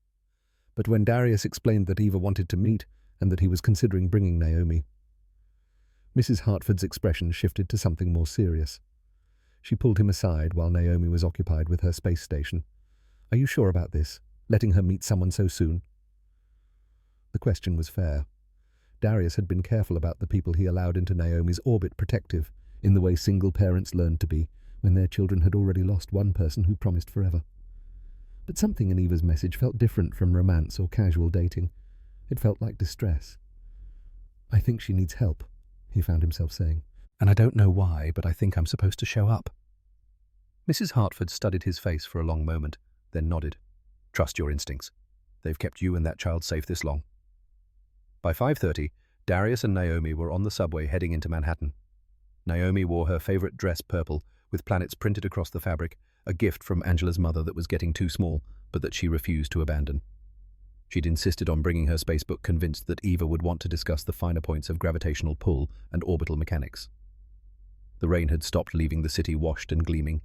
A: But when Darius explained that Eva wanted to meet and that he was considering bringing Naomi, Mrs. Hartford's expression shifted to something more serious. She pulled him aside while Naomi was occupied with her space station. Are you sure about this, letting her meet someone so soon? The question was fair. Darius had been careful about the people he allowed into Naomi's orbit, protective, in the way single parents learned to be when their children had already lost one person who promised forever. But something in Eva's message felt different from romance or casual dating. It felt like distress. I think she needs help, he found himself saying. And I don't know why, but I think I'm supposed to show up. Mrs. Hartford studied his face for a long moment, then nodded. Trust your instincts. They've kept you and that child safe this long. By 5:30, Darius and Naomi were on the subway heading into Manhattan. Naomi wore her favorite dress, purple, with planets printed across the fabric, a gift from Angela's mother that was getting too small, but that she refused to abandon. She'd insisted on bringing her spacebook, convinced that Eva would want to discuss the finer points of gravitational pull and orbital mechanics. The rain had stopped, leaving the city washed and gleaming.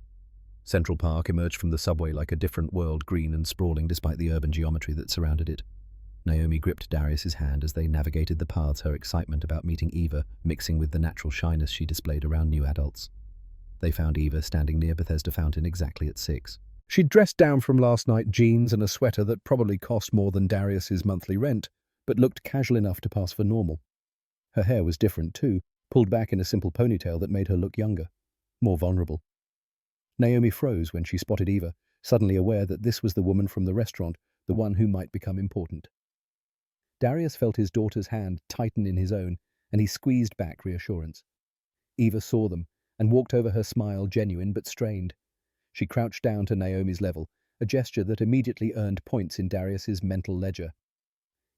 A: Central Park emerged from the subway like a different world, green and sprawling despite the urban geometry that surrounded it. Naomi gripped Darius's hand as they navigated the paths, her excitement about meeting Eva mixing with the natural shyness she displayed around new adults. They found Eva standing near Bethesda Fountain exactly at 6. She'd dressed down from last night, jeans and a sweater that probably cost more than Darius's monthly rent, but looked casual enough to pass for normal. Her hair was different too, pulled back in a simple ponytail that made her look younger, more vulnerable. Naomi froze when she spotted Eva, suddenly aware that this was the woman from the restaurant, the one who might become important. Darius felt his daughter's hand tighten in his own, and he squeezed back reassurance. Eva saw them and walked over, her smile genuine but strained. She crouched down to Naomi's level, a gesture that immediately earned points in Darius's mental ledger.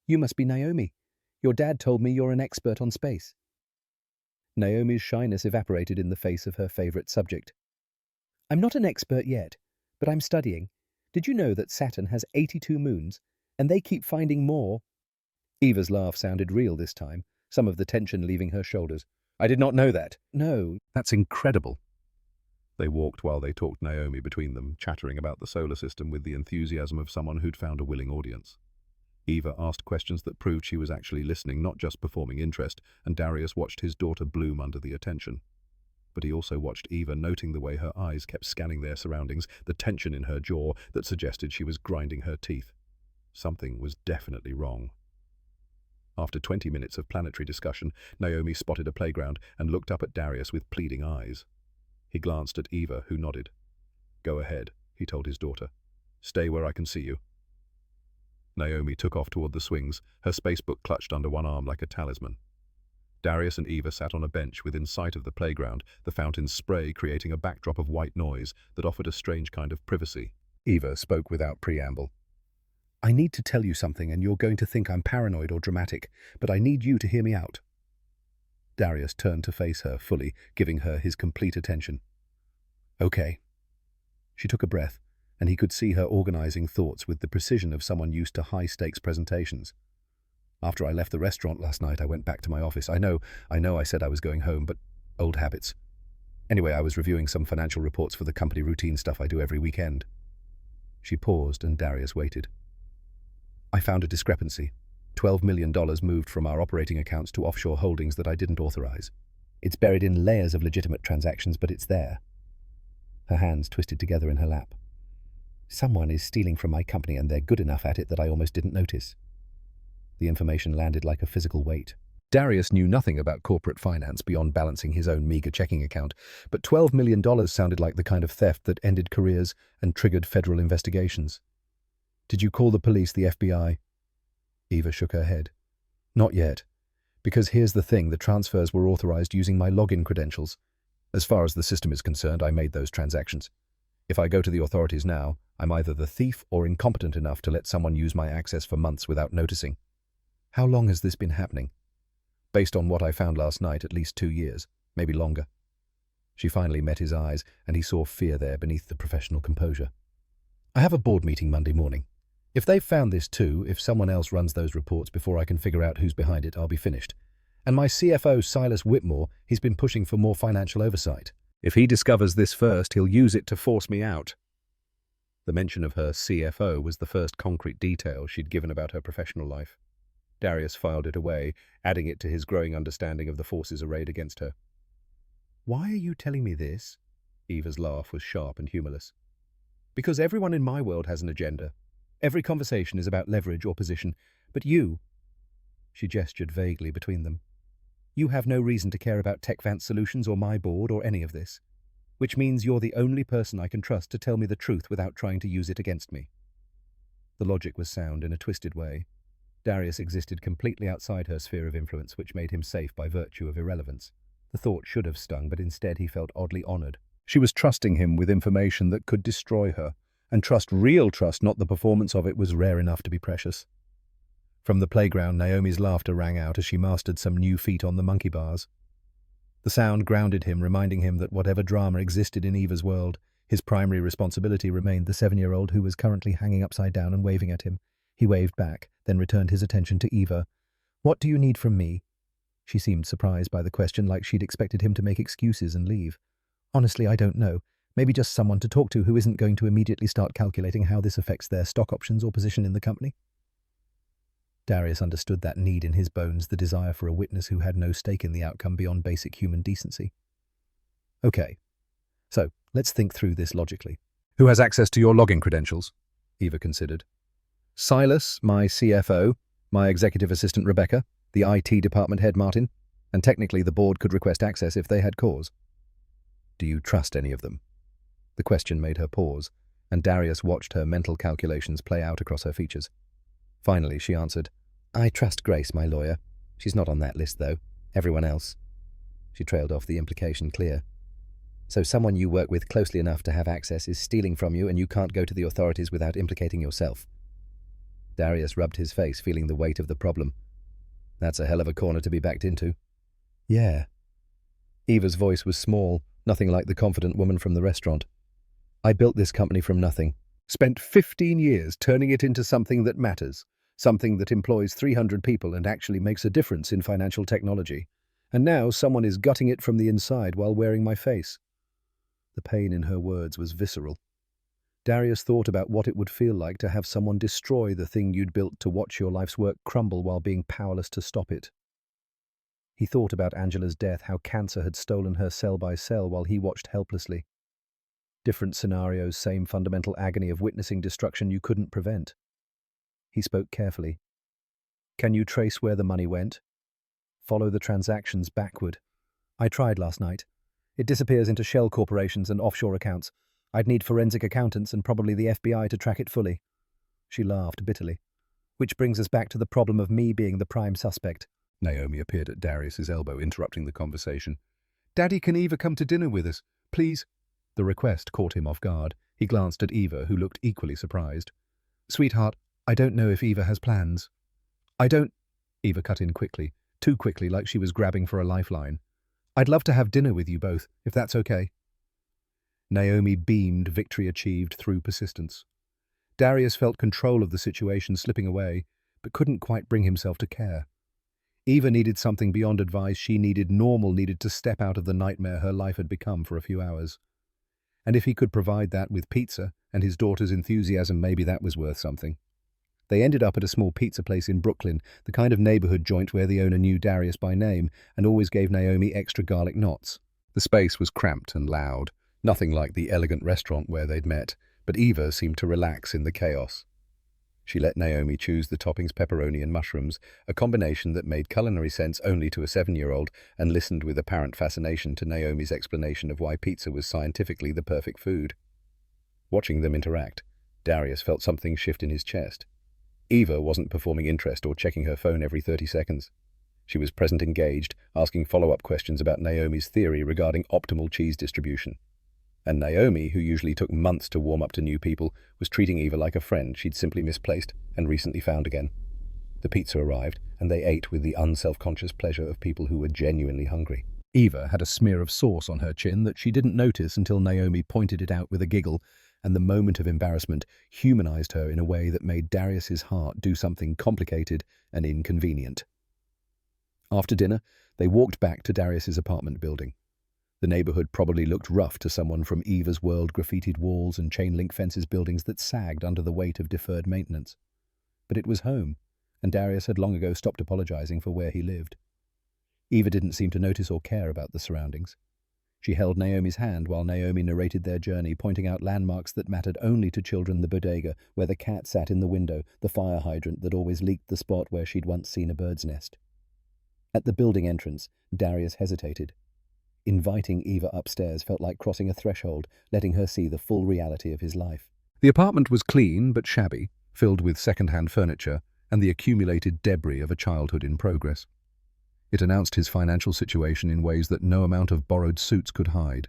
A: You must be Naomi. Your dad told me you're an expert on space. Naomi's shyness evaporated in the face of her favorite subject. I'm not an expert yet, but I'm studying. Did you know that Saturn has 82 moons, and they keep finding more? Eva's laugh sounded real this time, some of the tension leaving her shoulders. I did not know that. No. That's incredible. They walked while they talked, Naomi between them, chattering about the solar system with the enthusiasm of someone who'd found a willing audience. Eva asked questions that proved she was actually listening, not just performing interest, and Darius watched his daughter bloom under the attention. But he also watched Eva, noting the way her eyes kept scanning their surroundings, the tension in her jaw that suggested she was grinding her teeth. Something was definitely wrong. After 20 minutes of planetary discussion, Naomi spotted a playground and looked up at Darius with pleading eyes. He glanced at Eva, who nodded. "Go ahead," he told his daughter. "Stay where I can see you." Naomi took off toward the swings, her spacebook clutched under one arm like a talisman. Darius and Eva sat on a bench within sight of the playground, the fountain's spray creating a backdrop of white noise that offered a strange kind of privacy. Eva spoke without preamble. "I need to tell you something, and you're going to think I'm paranoid or dramatic, but I need you to hear me out." Darius turned to face her fully, giving her his complete attention. "Okay." She took a breath, and he could see her organizing thoughts with the precision of someone used to high-stakes presentations. "After I left the restaurant last night, I went back to my office. I know I said I was going home, but old habits. Anyway, I was reviewing some financial reports for the company routine stuff I do every weekend." She paused, and Darius waited. "I found a discrepancy. $12 million moved from our operating accounts to offshore holdings that I didn't authorize. It's buried in layers of legitimate transactions, but it's there." Her hands twisted together in her lap. "Someone is stealing from my company, and they're good enough at it that I almost didn't notice." The information landed like a physical weight. Darius knew nothing about corporate finance beyond balancing his own meager checking account, but $12 million sounded like the kind of theft that ended careers and triggered federal investigations. "Did you call the police, the FBI?" Eva shook her head. "Not yet. Because here's the thing, the transfers were authorized using my login credentials. As far as the system is concerned, I made those transactions. If I go to the authorities now, I'm either the thief or incompetent enough to let someone use my access for months without noticing." "How long has this been happening?" "Based on what I found last night, at least 2 years, maybe longer." She finally met his eyes, and he saw fear there beneath the professional composure. "I have a board meeting Monday morning. If they've found this too, if someone else runs those reports before I can figure out who's behind it, I'll be finished. And my CFO, Silas Whitmore, he's been pushing for more financial oversight. If he discovers this first, he'll use it to force me out." The mention of her CFO was the first concrete detail she'd given about her professional life. Darius filed it away, adding it to his growing understanding of the forces arrayed against her. "Why are you telling me this?" Eva's laugh was sharp and humorless. "Because everyone in my world has an agenda. Every conversation is about leverage or position. But you—" She gestured vaguely between them. "You have no reason to care about TechVance Solutions or my board or any of this. Which means you're the only person I can trust to tell me the truth without trying to use it against me." The logic was sound in a twisted way. Darius existed completely outside her sphere of influence, which made him safe by virtue of irrelevance. The thought should have stung, but instead he felt oddly honored. She was trusting him with information that could destroy her, and real trust, not the performance of it, was rare enough to be precious. From the playground, Naomi's laughter rang out as she mastered some new feat on the monkey bars. The sound grounded him, reminding him that whatever drama existed in Eva's world, his primary responsibility remained the 7-year-old who was currently hanging upside down and waving at him. He waved back, then returned his attention to Eva. "What do you need from me?" She seemed surprised by the question, like she'd expected him to make excuses and leave. "Honestly, I don't know. Maybe just someone to talk to who isn't going to immediately start calculating how this affects their stock options or position in the company." Darius understood that need in his bones, the desire for a witness who had no stake in the outcome beyond basic human decency. "Okay, so let's think through this logically. Who has access to your login credentials?" Eva considered. "Silas, my CFO, my executive assistant Rebecca, the IT department head Martin, and technically the board could request access if they had cause." "Do you trust any of them?" The question made her pause, and Darius watched her mental calculations play out across her features. Finally, she answered, "I trust Grace, my lawyer. She's not on that list, though. Everyone else." She trailed off, the implication clear. "So someone you work with closely enough to have access is stealing from you, and you can't go to the authorities without implicating yourself." Darius rubbed his face, feeling the weight of the problem. "That's a hell of a corner to be backed into." "Yeah." Eva's voice was small, nothing like the confident woman from the restaurant. "I built this company from nothing. Spent 15 years turning it into something that matters, something that employs 300 people and actually makes a difference in financial technology. And now someone is gutting it from the inside while wearing my face." The pain in her words was visceral. Darius thought about what it would feel like to have someone destroy the thing you'd built, to watch your life's work crumble while being powerless to stop it. He thought about Angela's death, how cancer had stolen her cell by cell while he watched helplessly. Different scenarios, same fundamental agony of witnessing destruction you couldn't prevent. He spoke carefully. Can you trace where the money went? Follow the transactions backward. I tried last night. It disappears into shell corporations and offshore accounts. I'd need forensic accountants and probably the FBI to track it fully. She laughed bitterly. Which brings us back to the problem of me being the prime suspect.
B: Naomi appeared at Darius's elbow, interrupting the conversation. Daddy, can Eva come to dinner with us, please?
A: The request caught him off guard. He glanced at Eva, who looked equally surprised. Sweetheart, I don't know if Eva has plans. I don't... Eva cut in quickly, too quickly, like she was grabbing for a lifeline. I'd love to have dinner with you both, if that's okay. Naomi beamed, victory achieved through persistence. Darius felt control of the situation slipping away, but couldn't quite bring himself to care. Eva needed something beyond advice. She needed to step out of the nightmare her life had become for a few hours. And if he could provide that with pizza and his daughter's enthusiasm, maybe that was worth something. They ended up at a small pizza place in Brooklyn, the kind of neighborhood joint where the owner knew Darius by name and always gave Naomi extra garlic knots. The space was cramped and loud, nothing like the elegant restaurant where they'd met, but Eva seemed to relax in the chaos. She let Naomi choose the toppings, pepperoni and mushrooms, a combination that made culinary sense only to a 7-year-old, and listened with apparent fascination to Naomi's explanation of why pizza was scientifically the perfect food. Watching them interact, Darius felt something shift in his chest. Eva wasn't performing interest or checking her phone every 30 seconds. She was present, engaged, asking follow-up questions about Naomi's theory regarding optimal cheese distribution. And Naomi, who usually took months to warm up to new people, was treating Eva like a friend she'd simply misplaced and recently found again. The pizza arrived, and they ate with the unself-conscious pleasure of people who were genuinely hungry. Eva had a smear of sauce on her chin that she didn't notice until Naomi pointed it out with a giggle, and the moment of embarrassment humanized her in a way that made Darius's heart do something complicated and inconvenient. After dinner, they walked back to Darius's apartment building. The neighborhood probably looked rough to someone from Eva's world, graffitied walls and chain-link fences, buildings that sagged under the weight of deferred maintenance. But it was home, and Darius had long ago stopped apologizing for where he lived. Eva didn't seem to notice or care about the surroundings. She held Naomi's hand while Naomi narrated their journey, pointing out landmarks that mattered only to children: the bodega, where the cat sat in the window, the fire hydrant that always leaked, the spot where she'd once seen a bird's nest. At the building entrance, Darius hesitated. Inviting Eva upstairs felt like crossing a threshold, letting her see the full reality of his life. The apartment was clean but shabby, filled with second-hand furniture and the accumulated debris of a childhood in progress. It announced his financial situation in ways that no amount of borrowed suits could hide.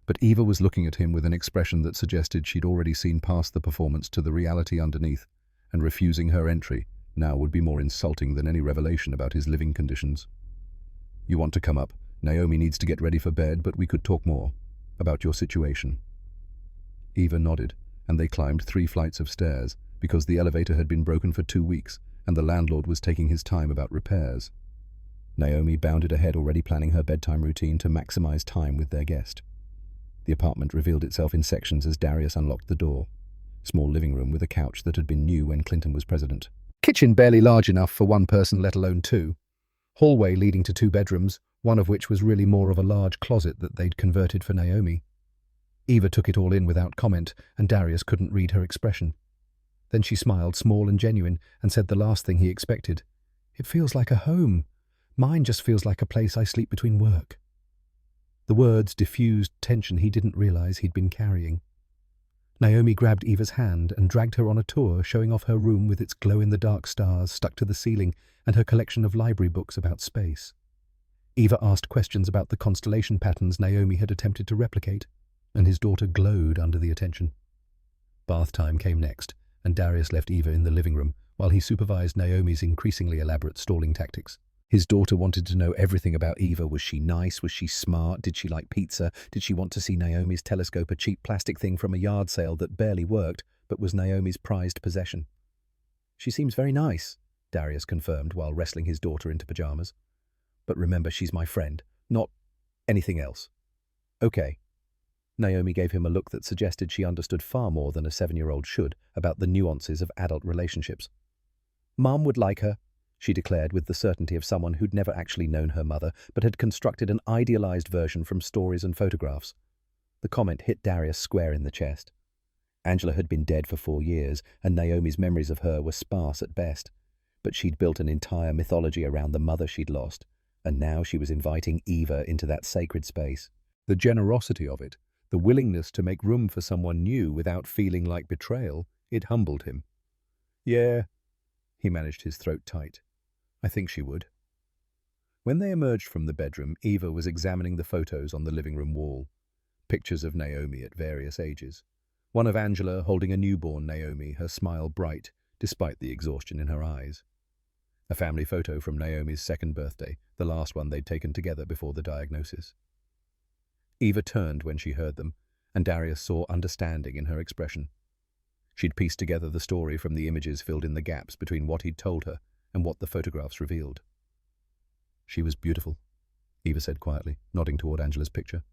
A: But Eva was looking at him with an expression that suggested she'd already seen past the performance to the reality underneath, and refusing her entry now would be more insulting than any revelation about his living conditions. You want to come up? Naomi needs to get ready for bed, but we could talk more about your situation. Eva nodded, and they climbed 3 flights of stairs because the elevator had been broken for 2 weeks and the landlord was taking his time about repairs. Naomi bounded ahead, already planning her bedtime routine to maximize time with their guest. The apartment revealed itself in sections as Darius unlocked the door. Small living room with a couch that had been new when Clinton was president. Kitchen barely large enough for 1 person, let alone 2. Hallway leading to 2 bedrooms, one of which was really more of a large closet that they'd converted for Naomi. Eva took it all in without comment, and Darius couldn't read her expression. Then she smiled, small and genuine, and said the last thing he expected. It feels like a home. Mine just feels like a place I sleep between work. The words diffused tension he didn't realize he'd been carrying. Naomi grabbed Eva's hand and dragged her on a tour, showing off her room with its glow-in-the-dark stars stuck to the ceiling and her collection of library books about space. Eva asked questions about the constellation patterns Naomi had attempted to replicate, and his daughter glowed under the attention. Bath time came next, and Darius left Eva in the living room while he supervised Naomi's increasingly elaborate stalling tactics. His daughter wanted to know everything about Eva. Was she nice? Was she smart? Did she like pizza? Did she want to see Naomi's telescope, a cheap plastic thing from a yard sale that barely worked but was Naomi's prized possession? She seems very nice, Darius confirmed while wrestling his daughter into pajamas. But remember, she's my friend, not anything else. Okay. Naomi gave him a look that suggested she understood far more than a 7-year-old should about the nuances of adult relationships. "Mom would like her," she declared with the certainty of someone who'd never actually known her mother, but had constructed an idealized version from stories and photographs. The comment hit Darius square in the chest. Angela had been dead for 4 years, and Naomi's memories of her were sparse at best. But she'd built an entire mythology around the mother she'd lost, and now she was inviting Eva into that sacred space.
B: The generosity of it, the willingness to make room for someone new without feeling like betrayal, it humbled him. "Yeah," he managed his throat tight. "I think she would." When they emerged from the bedroom, Eva was examining the photos on the living room wall. Pictures of Naomi at various ages. One of Angela holding a newborn Naomi, her smile bright, despite the exhaustion in her eyes. A family photo from Naomi's 2nd birthday, the last one they'd taken together before the diagnosis. Eva turned when she heard them, and Darius saw understanding in her expression. She'd pieced together the story from the images filled in the gaps between what he'd told her and what the photographs revealed. "She was beautiful," Eva said quietly, nodding toward Angela's picture.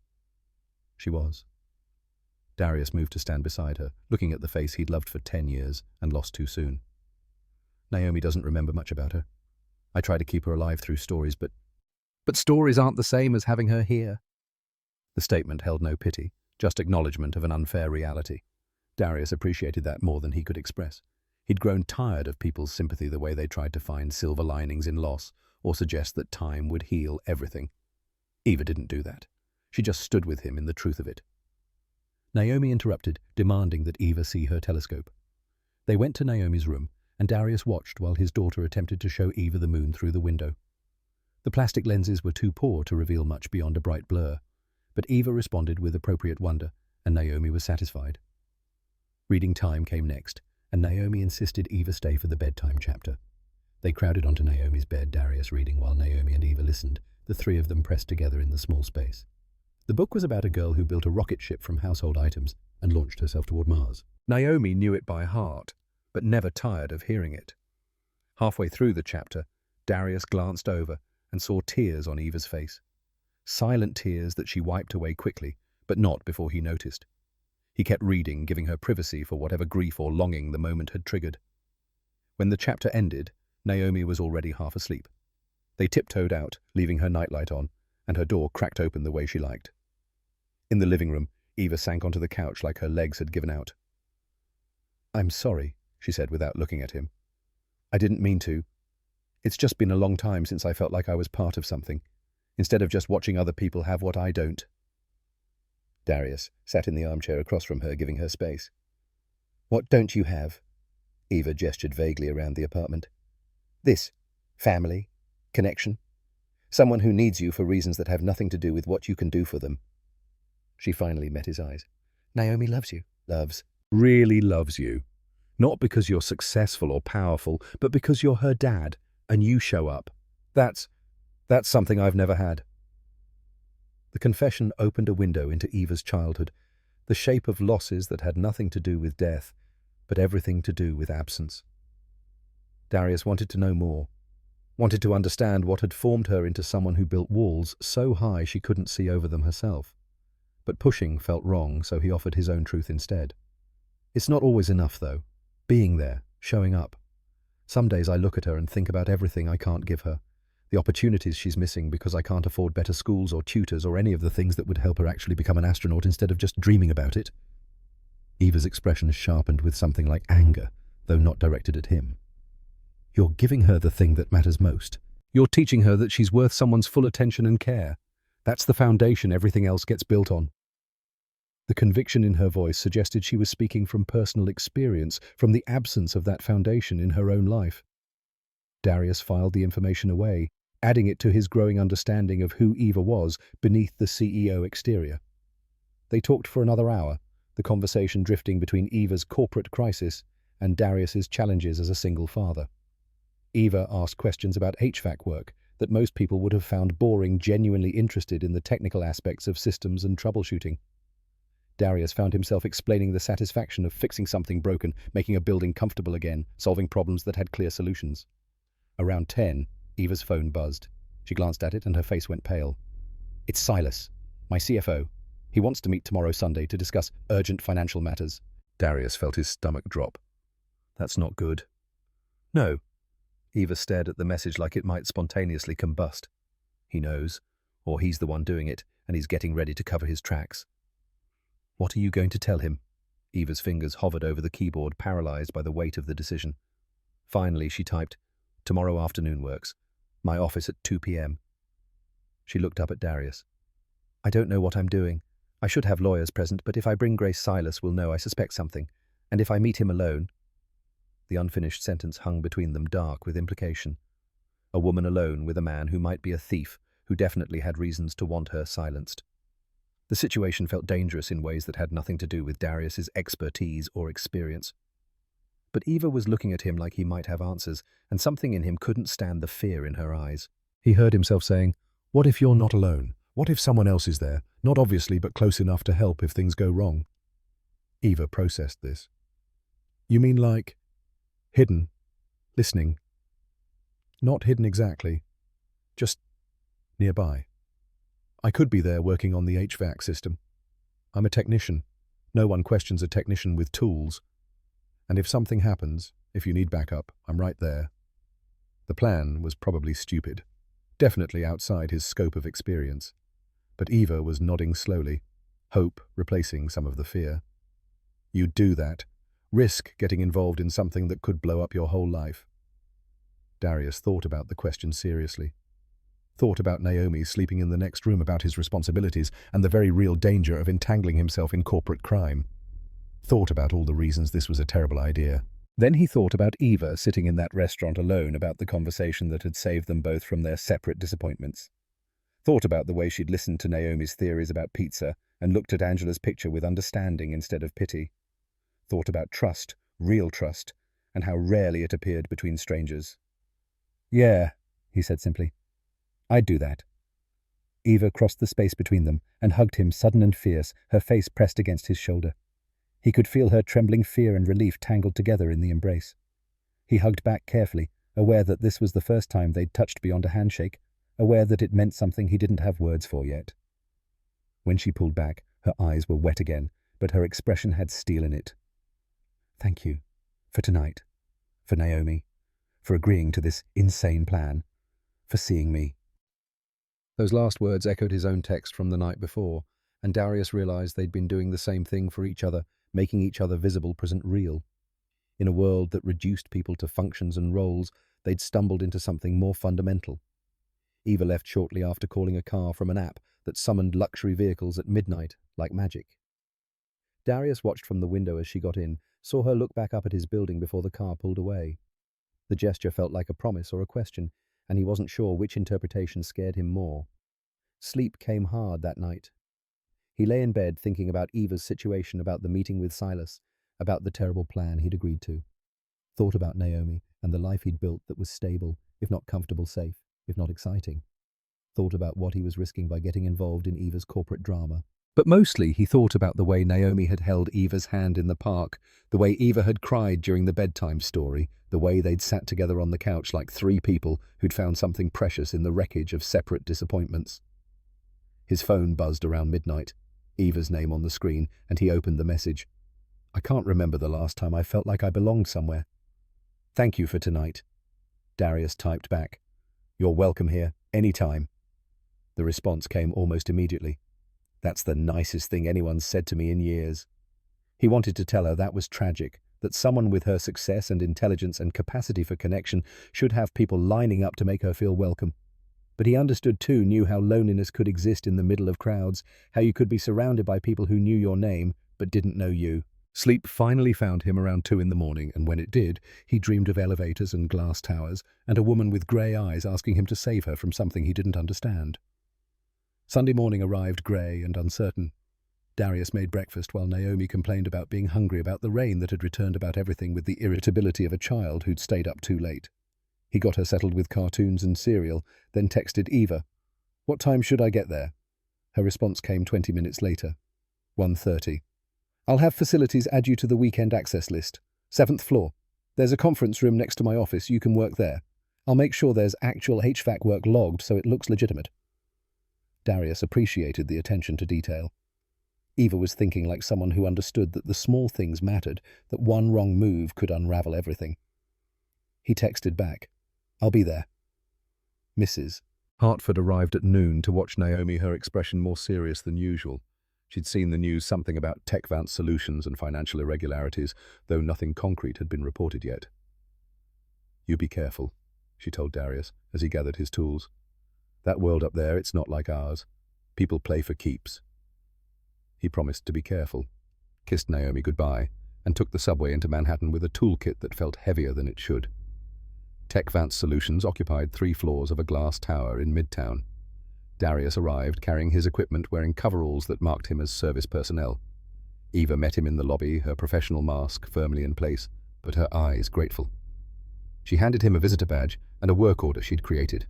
B: She was. Darius moved to stand beside her, looking at the face he'd loved for 10 years and lost too soon. "Naomi doesn't remember much about her. I try to keep her alive through stories, but stories aren't the same as having her here." The statement held no pity, just acknowledgement of an unfair reality. Darius appreciated that more than he could express. He'd grown tired of people's sympathy the way they tried to find silver linings in loss or suggest that time would heal everything. Eva didn't do that. She just stood with him in the truth of it. Naomi interrupted, demanding that Eva see her telescope. They went to Naomi's room, and Darius watched while his daughter attempted to show Eva the moon through the window. The plastic lenses were too poor to reveal much beyond a bright blur, but Eva responded with appropriate wonder, and Naomi was satisfied. Reading time came next, and Naomi insisted Eva stay for the bedtime chapter. They crowded onto Naomi's bed, Darius reading while Naomi and Eva listened, the 3 of them pressed together in the small space. The book was about a girl who built a rocket ship from household items and launched herself toward Mars. Naomi knew it by heart, but never tired of hearing it. Halfway through the chapter, Darius glanced over and saw tears on Eva's face. Silent tears that she wiped away quickly, but not before he noticed. He kept reading, giving her privacy for whatever grief or longing the moment had triggered. When the chapter ended, Naomi was already half asleep. They tiptoed out, leaving her nightlight on, and her door cracked open the way she liked. In the living room, Eva sank onto the couch like her legs had given out. "I'm sorry," she said without looking at him. "I didn't mean to. It's just been a long time since I felt like I was part of something, instead of just watching other people have what I don't." Darius sat in the armchair across from her, giving her space. "What don't you have?" Eva gestured vaguely around the apartment. "This. Family. Connection. Someone who needs you for reasons that have nothing to do with what you can do for them." She finally met his eyes. "Naomi loves you." Really loves you. Not because you're successful or powerful, but because you're her dad, and you show up. That's something I've never had." The confession opened a window into Eva's childhood, the shape of losses that had nothing to do with death, but everything to do with absence. Darius wanted to know more, wanted to understand what had formed her into someone who built walls so high she couldn't see over them herself. But pushing felt wrong, so he offered his own truth instead. "It's not always enough, though. Being there, showing up. Some days I look at her and think about everything I can't give her, the opportunities she's missing because I can't afford better schools or tutors or any of the things that would help her actually become an astronaut instead of just dreaming about it." Eva's expression sharpened with something like anger, though not directed at him. "You're giving her the thing that matters most. You're teaching her that she's worth someone's full attention and care. That's the foundation everything else gets built on." The conviction in her voice suggested she was speaking from personal experience, from the absence of that foundation in her own life. Darius filed the information away, adding it to his growing understanding of who Eva was beneath the CEO exterior. They talked for another hour, the conversation drifting between Eva's corporate crisis and Darius's challenges as a single father. Eva asked questions about HVAC work that most people would have found boring, genuinely interested in the technical aspects of systems and troubleshooting. Darius found himself explaining the satisfaction of fixing something broken, making a building comfortable again, solving problems that had clear solutions. Around 10, Eva's phone buzzed. She glanced at it and her face went pale. "It's Silas, my CFO. He wants to meet tomorrow Sunday to discuss urgent financial matters.
A: Darius felt his stomach drop.
B: That's not good.
A: No.
B: Eva stared at the message like it might spontaneously combust. He knows, or he's the one doing it, and he's getting ready to cover his tracks. What are you going to tell him? Eva's fingers hovered over the keyboard, paralyzed by the weight of the decision. Finally, she typed, "Tomorrow afternoon works. My office at 2 p.m. She looked up at Darius. I don't know what I'm doing. I should have lawyers present, but if I bring Grace, Silas will know I suspect something. And if I meet him alone... The unfinished sentence hung between them, dark with implication. A woman alone with a man who might be a thief, who definitely had reasons to want her silenced. The situation felt dangerous in ways that had nothing to do with Darius's expertise or experience. But Eva was looking at him like he might have answers, and something in him couldn't stand the fear in her eyes.
A: He heard himself saying, "What if you're not alone? What if someone else is there? Not obviously, but close enough to help if things go wrong." Eva processed this. "You mean like... hidden? Listening?" "Not hidden exactly. Just nearby. I could be there working on the HVAC system. I'm a technician. No one questions a technician with tools. And if something happens, if you need backup, I'm right there." The plan was probably stupid, definitely outside his scope of experience. But Eva was nodding slowly, hope replacing some of the fear. "You'd do that. Risk getting involved in something that could blow up your whole life." Darius thought about the question seriously. Thought about Naomi sleeping in the next room, about his responsibilities, and the very real danger of entangling himself in corporate crime. Thought about all the reasons this was a terrible idea. Then he thought about Eva sitting in that restaurant alone, about the conversation that had saved them both from their separate disappointments. Thought about the way she'd listened to Naomi's theories about pizza and looked at Angela's picture with understanding instead of pity. Thought about trust, real trust, and how rarely it appeared between strangers. "Yeah," he said simply. "I'd do that." Eva crossed the space between them and hugged him, sudden and fierce, her face pressed against his shoulder. He could feel her trembling fear and relief tangled together in the embrace. He hugged back carefully, aware that this was the first time they'd touched beyond a handshake, aware that it meant something he didn't have words for yet. When she pulled back, her eyes were wet again, but her expression had steel in it. "Thank you. For tonight. For Naomi. For agreeing to this insane plan. For seeing me." Those last words echoed his own text from the night before, and Darius realized they'd been doing the same thing for each other, making each other visible, present, real. In a world that reduced people to functions and roles, they'd stumbled into something more fundamental. Eva left shortly after calling a car from an app that summoned luxury vehicles at midnight, like magic. Darius watched from the window as she got in, saw her look back up at his building before the car pulled away. The gesture felt like a promise or a question, and he wasn't sure which interpretation scared him more. Sleep came hard that night. He lay in bed thinking about Eva's situation, about the meeting with Silas, about the terrible plan he'd agreed to. Thought about Naomi and the life he'd built that was stable, if not comfortable, safe, if not exciting. Thought about what he was risking by getting involved in Eva's corporate drama. But mostly he thought about the way Naomi had held Eva's hand in the park, the way Eva had cried during the bedtime story, the way they'd sat together on the couch like three people who'd found something precious in the wreckage of separate disappointments. His phone buzzed around midnight, Eva's name on the screen, and he opened the message. "I can't remember the last time I felt like I belonged somewhere. Thank you for tonight." Darius typed back, "You're welcome here, any time." The response came almost immediately. "That's the nicest thing anyone's said to me in years." He wanted to tell her that was tragic, that someone with her success and intelligence and capacity for connection should have people lining up to make her feel welcome. But he understood too, knew how loneliness could exist in the middle of crowds, how you could be surrounded by people who knew your name but didn't know you. Sleep finally found him around 2 in the morning, and when it did, he dreamed of elevators and glass towers, and a woman with grey eyes asking him to save her from something he didn't understand. Sunday morning arrived grey and uncertain. Darius made breakfast while Naomi complained about being hungry, about the rain that had returned, about everything with the irritability of a child who'd stayed up too late. He got her settled with cartoons and cereal, then texted Eva, "What time should I get there?" Her response came 20 minutes later. 1:30. "I'll have facilities add you to the weekend access list. 7th floor. There's a conference room next to my office. You can work there. I'll make sure there's actual HVAC work logged so it looks legitimate." Darius appreciated the attention to detail.
B: Eva was thinking like someone who understood that the small things mattered, that one wrong move could unravel everything. He texted back, "I'll be there. Mrs."
A: Hartford arrived at noon to watch Naomi, her expression more serious than usual. She'd seen the news something about tech advanced solutions and financial irregularities, though nothing concrete had been reported yet. "You be careful," she told Darius as he gathered his tools. "That world up there, it's not like ours. People play for keeps." He promised to be careful, kissed Naomi goodbye, and took the subway into Manhattan with a toolkit that felt heavier than it should. Tech Advanced Solutions occupied 3 floors of a glass tower in Midtown. Darius arrived carrying his equipment, wearing coveralls that marked him as service personnel. Eva met him in the lobby, her professional mask firmly in place, but her eyes grateful. She handed him a visitor badge and a work order she'd created.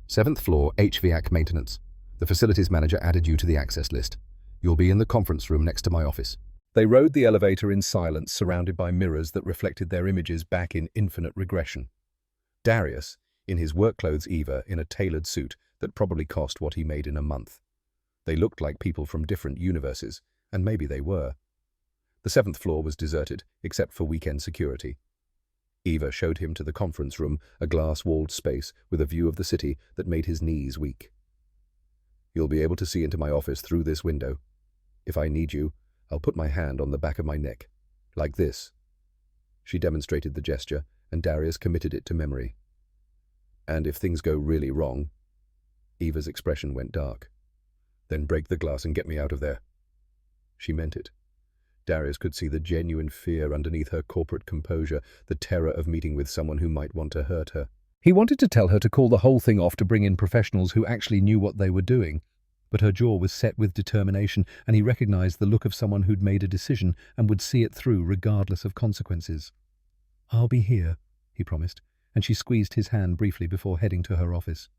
A: 7th floor HVAC maintenance. The facilities manager added you to the access list. You'll be in the conference room next to my office. They rode the elevator in silence, surrounded by mirrors that reflected their images back in infinite regression. Darius, in his work clothes, Eva in a tailored suit that probably cost what he made in a month. They looked like people from different universes, and maybe they were. The 7th floor was deserted, except for weekend security. Eva showed him to the conference room, a glass-walled space with a view of the city that made his knees weak. "You'll be able to see into my office through this window. If I need you, I'll put my hand on the back of my neck, like this." She demonstrated the gesture, and Darius committed it to memory. "And if things go really wrong..." Eva's expression went dark. "Then break the glass and get me out of there." She meant it. Darius could see the genuine fear underneath her corporate composure, the terror of meeting with someone who might want to hurt her. He wanted to tell her to call the whole thing off to bring in professionals who actually knew what they were doing, but her jaw was set with determination, and he recognized the look of someone who'd made a decision and would see it through regardless of consequences. "I'll be here," he promised, and she squeezed his hand briefly before heading to her office.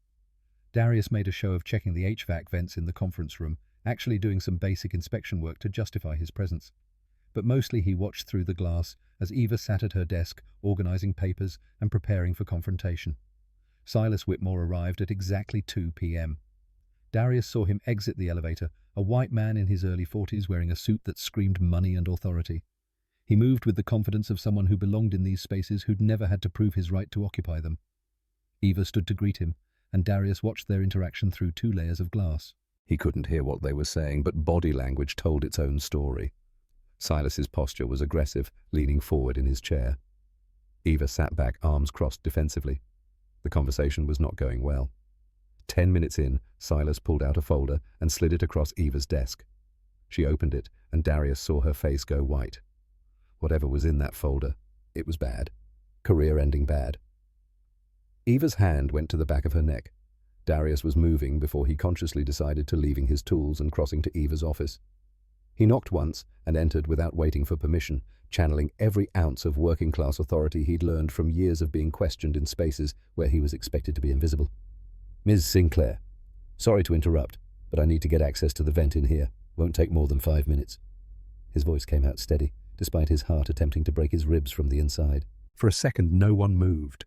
A: Darius made a show of checking the HVAC vents in the conference room, actually doing some basic inspection work to justify his presence. But mostly he watched through the glass as Eva sat at her desk, organizing papers and preparing for confrontation. Silas Whitmore arrived at exactly 2 p.m. Darius saw him exit the elevator, a white man in his early 40s wearing a suit that screamed money and authority. He moved with the confidence of someone who belonged in these spaces, who'd never had to prove his right to occupy them. Eva stood to greet him, and Darius watched their interaction through 2 layers of glass. He couldn't hear what they were saying, but body language told its own story. Silas's posture was aggressive, leaning forward in his chair. Eva sat back, arms crossed defensively. The conversation was not going well. 10 minutes in, Silas pulled out a folder and slid it across Eva's desk. She opened it, and Darius saw her face go white. Whatever was in that folder, it was bad. Career-ending bad. Eva's hand went to the back of her neck. Darius was moving before he consciously decided to leaving his tools and crossing to Eva's office. He knocked once and entered without waiting for permission, channeling every ounce of working-class authority he'd learned from years of being questioned in spaces where he was expected to be invisible. "Ms. Sinclair, sorry to interrupt, but I need to get access to the vent in here. Won't take more than 5 minutes." His voice came out steady, despite his heart attempting to break his ribs from the inside. For a second, no one moved.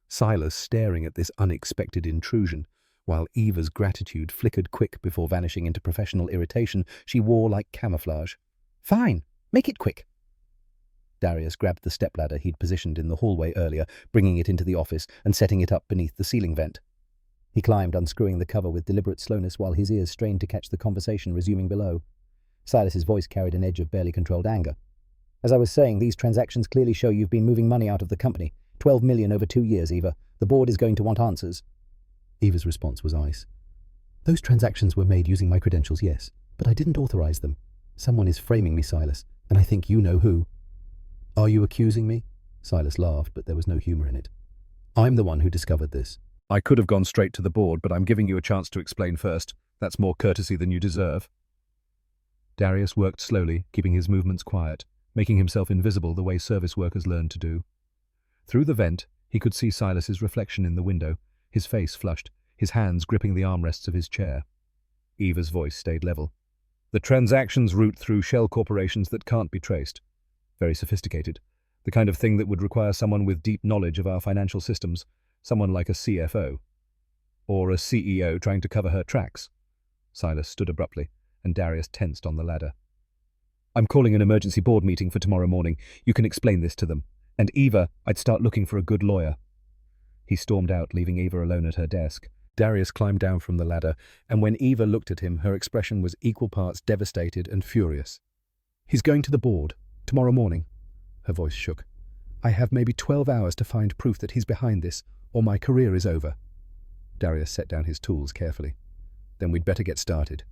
A: Silas staring at this unexpected intrusion, while Eva's gratitude flickered quick before vanishing into professional irritation she wore like camouflage. "Fine, make it quick." Darius grabbed the stepladder he'd positioned in the hallway earlier, bringing it into the office and setting it up beneath the ceiling vent. He climbed, unscrewing the cover with deliberate slowness while his ears strained to catch the conversation resuming below. Silas's voice carried an edge of barely controlled anger. "As I was saying, these transactions clearly show you've been moving money out of the company. 12 million over 2 years, Eva. The board is going to want answers." Eva's response was ice. "Those transactions were made using my credentials, yes, but I didn't authorize them. Someone is framing me, Silas, and I think you know who." "Are you accusing me?" Silas laughed, but there was no humor in it. "I'm the one who discovered this." "I could have gone straight to the board, but I'm giving you a chance to explain first. That's more courtesy than you deserve." Darius worked slowly, keeping his movements quiet, making himself invisible the way service workers learn to do. Through the vent, he could see Silas's reflection in the window, his face flushed, his hands gripping the armrests of his chair. Eva's voice stayed level. "The transactions route through shell corporations that can't be traced. Very sophisticated. The kind of thing that would require someone with deep knowledge of our financial systems, someone like a CFO. Or a CEO trying to cover her tracks." Silas stood abruptly,
B: and Darius tensed on the ladder. "I'm calling an emergency board meeting for tomorrow morning. You can explain this to them. And Eva, I'd start looking for a good lawyer." He stormed out, leaving Eva alone at her desk. Darius climbed down from the ladder, and when Eva looked at him, her expression was equal parts devastated and furious. "He's going to the board, tomorrow morning." Her voice shook. "I have maybe 12 hours to find proof that he's behind this, or my career is over." Darius set down his tools carefully. "Then we'd better get started."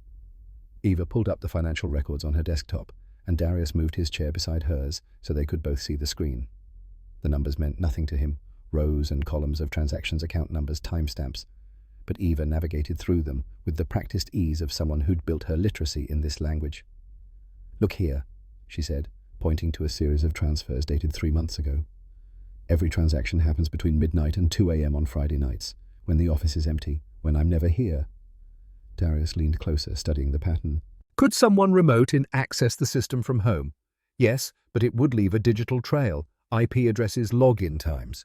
B: Eva pulled up the financial records on her desktop, and Darius moved his chair beside hers so they could both see the screen. The numbers meant nothing to him, rows and columns of transactions, account numbers, timestamps. But Eva navigated through them with the practiced ease of someone who'd built her literacy in this language. "Look here," she said, pointing to a series of transfers dated 3 months ago. "Every transaction happens between midnight and 2 a.m. on Friday nights, when the office is empty, when I'm never here." Darius leaned closer, studying the pattern. "Could someone remote in access the system from home?" "Yes, but it would leave a digital trail, IP addresses, login times."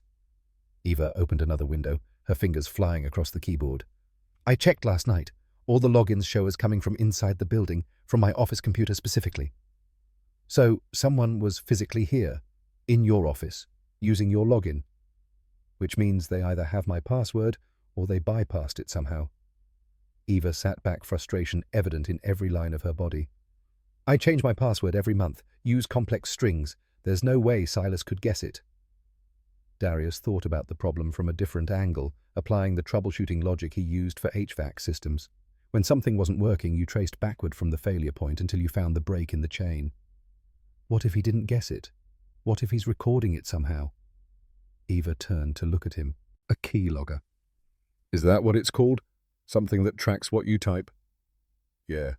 B: Eva opened another window, her fingers flying across the keyboard. "I checked last night. All the logins show as coming from inside the building, from my office computer specifically." "So someone was physically here, in your office, using your login? Which means they either have my password or they bypassed it somehow." Eva sat back, frustration evident in every line of her body. "I change my password every month, use complex strings. There's no way Silas could guess it." Darius thought about the problem from a different angle, applying the troubleshooting logic he used for HVAC systems. When something wasn't working, you traced backward from the failure point until you found the break in the chain. What if he didn't guess it? What if he's recording it somehow? Eva turned to look at him. "A keylogger." "Is that what it's called? Something that tracks what you type?" "Yeah."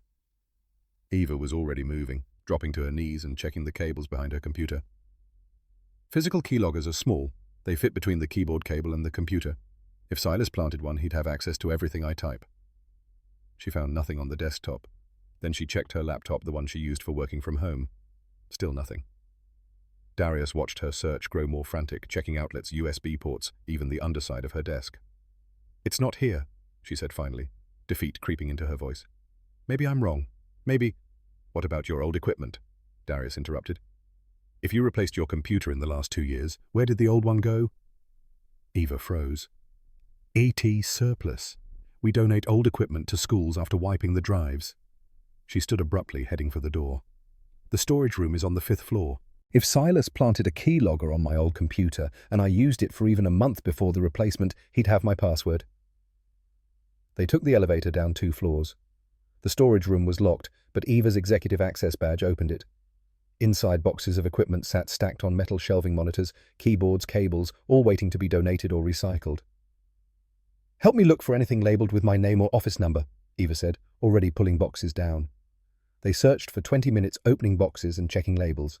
B: Eva was already moving, dropping to her knees and checking the cables behind her computer. "Physical keyloggers are small. They fit between the keyboard cable and the computer. If Silas planted one, he'd have access to everything I type." She found nothing on the desktop. Then she checked her laptop, the one she used for working from home. Still nothing. Darius watched her search grow more frantic, checking outlets, USB ports, even the underside of her desk. "It's not here," she said finally, defeat creeping into her voice. "Maybe I'm wrong. Maybe—" "What about your old equipment?" Darius interrupted. "If you replaced your computer in the last 2 years, where did the old one go?" Eva froze. "ET surplus. We donate old equipment to schools after wiping the drives." She stood abruptly, heading for the door. "The storage room is on the 5th floor. If Silas planted a keylogger on my old computer and I used it for even a month before the replacement, he'd have my password." They took the elevator down 2 floors. The storage room was locked, but Eva's executive access badge opened it. Inside, boxes of equipment sat stacked on metal shelving monitors, keyboards, cables, all waiting to be donated or recycled. "Help me look for anything labeled with my name or office number," Eva said, already pulling boxes down. They searched for 20 minutes, opening boxes and checking labels.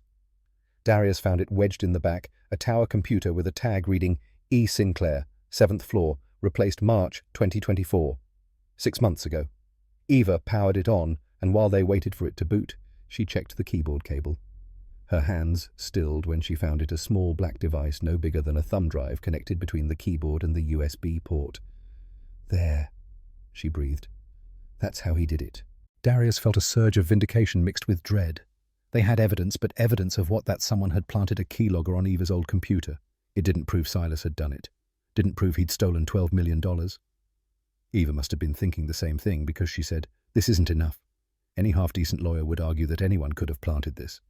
B: Darius found it wedged in the back, a tower computer with a tag reading E. Sinclair, 7th floor, replaced March 2024, 6 months ago. Eva powered it on, and while they waited for it to boot, she checked the keyboard cable. Her hands stilled when she found it, a small black device no bigger than a thumb drive connected between the keyboard and the USB port. "There," she breathed. "That's how he did it." Darius felt a surge of vindication mixed with dread. They had evidence, but evidence of what? That someone had planted a keylogger on Eva's old computer. It didn't prove Silas had done it. Didn't prove he'd stolen $12 million. Eva must have been thinking the same thing, because she said, "This isn't enough. Any half-decent lawyer would argue that anyone could have planted this,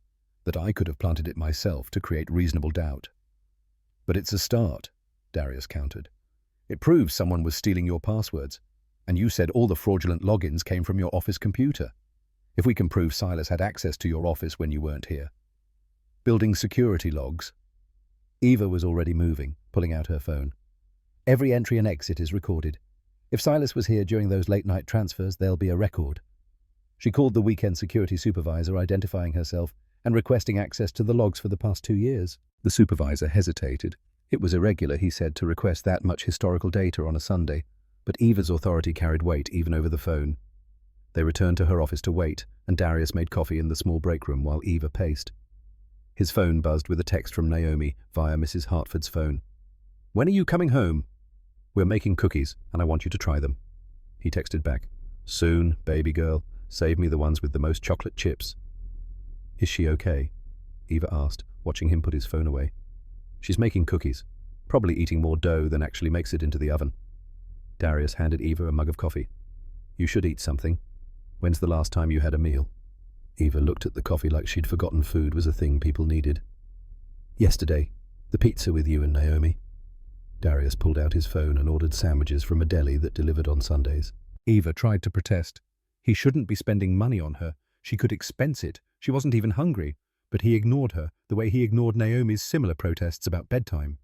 B: that I could have planted it myself to create reasonable doubt." "But it's a start," Darius countered. "It proves someone was stealing your passwords, and you said all the fraudulent logins came from your office computer. If we can prove Silas had access to your office when you weren't here." "Building security logs." Eva was already moving, pulling out her phone. "Every entry and exit is recorded. If Silas was here during those late-night transfers, there'll be a record." She called the weekend security supervisor, identifying herself and requesting access to the logs for the past 2 years. The supervisor hesitated. It was irregular, he said, to request that much historical data on a Sunday, but Eva's authority carried weight even over the phone. They returned to her office to wait, and Darius made coffee in the small break room while Eva paced. His phone buzzed with a text from Naomi via Mrs. Hartford's phone. "When are you coming home?" "We're making cookies, and I want you to try them." He texted back, "Soon, baby girl. Save me the ones with the most chocolate chips." "Is she okay?" Eva asked, watching him put his phone away. "She's making cookies, probably eating more dough than actually makes it into the oven." Darius handed Eva a mug of coffee. "You should eat something. When's the last time you had a meal?" Eva looked at the coffee like she'd forgotten food was a thing people needed. "Yesterday, the pizza with you and Naomi." Darius pulled out his phone and ordered sandwiches from a deli that delivered on Sundays. Eva tried to protest. He shouldn't be spending money on her. She could expense it. She wasn't even hungry. But he ignored her, the way he ignored Naomi's similar protests about bedtime.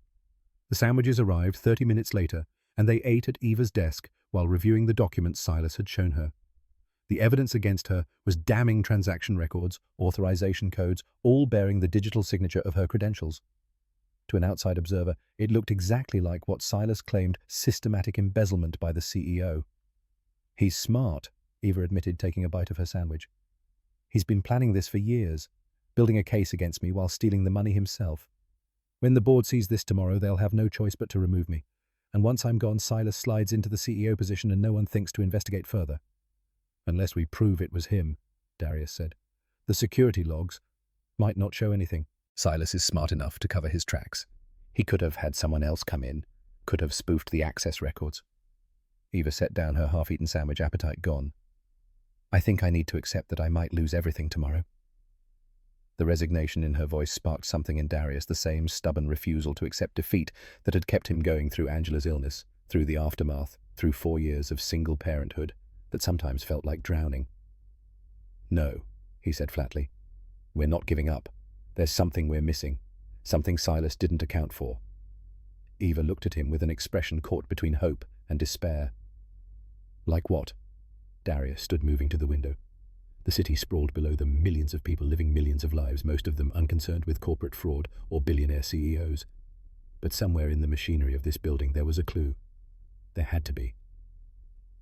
B: The sandwiches arrived 30 minutes later, and they ate at Eva's desk while reviewing the documents Silas had shown her. The evidence against her was damning transaction records, authorization codes, all bearing the digital signature of her credentials. To an outside observer, it looked exactly like what Silas claimed systematic embezzlement by the CEO. "He's smart," Eva admitted, taking a bite of her sandwich. "He's been planning this for years, building a case against me while stealing the money himself. When the board sees this tomorrow, they'll have no choice but to remove me. And once I'm gone, Silas slides into the CEO position and no one thinks to investigate further." "Unless we prove it was him," Darius said. "The security logs might not show anything." "Silas is smart enough to cover his tracks. He could have had someone else come in, could have spoofed the access records." Eva set down her half-eaten sandwich, appetite gone. "I think I need to accept that I might lose everything tomorrow." The resignation in her voice sparked something in Darius, the same stubborn refusal to accept defeat that had kept him going through Angela's illness, through the aftermath, through 4 years of single parenthood that sometimes felt like drowning. "No," he said flatly. "We're not giving up. There's something we're missing, something Silas didn't account for." Eva looked at him with an expression caught between hope and despair. "Like what?" Darius stood moving to the window. The city sprawled below them, millions of people living millions of lives, most of them unconcerned with corporate fraud or billionaire CEOs. But somewhere in the machinery of this building there was a clue. There had to be.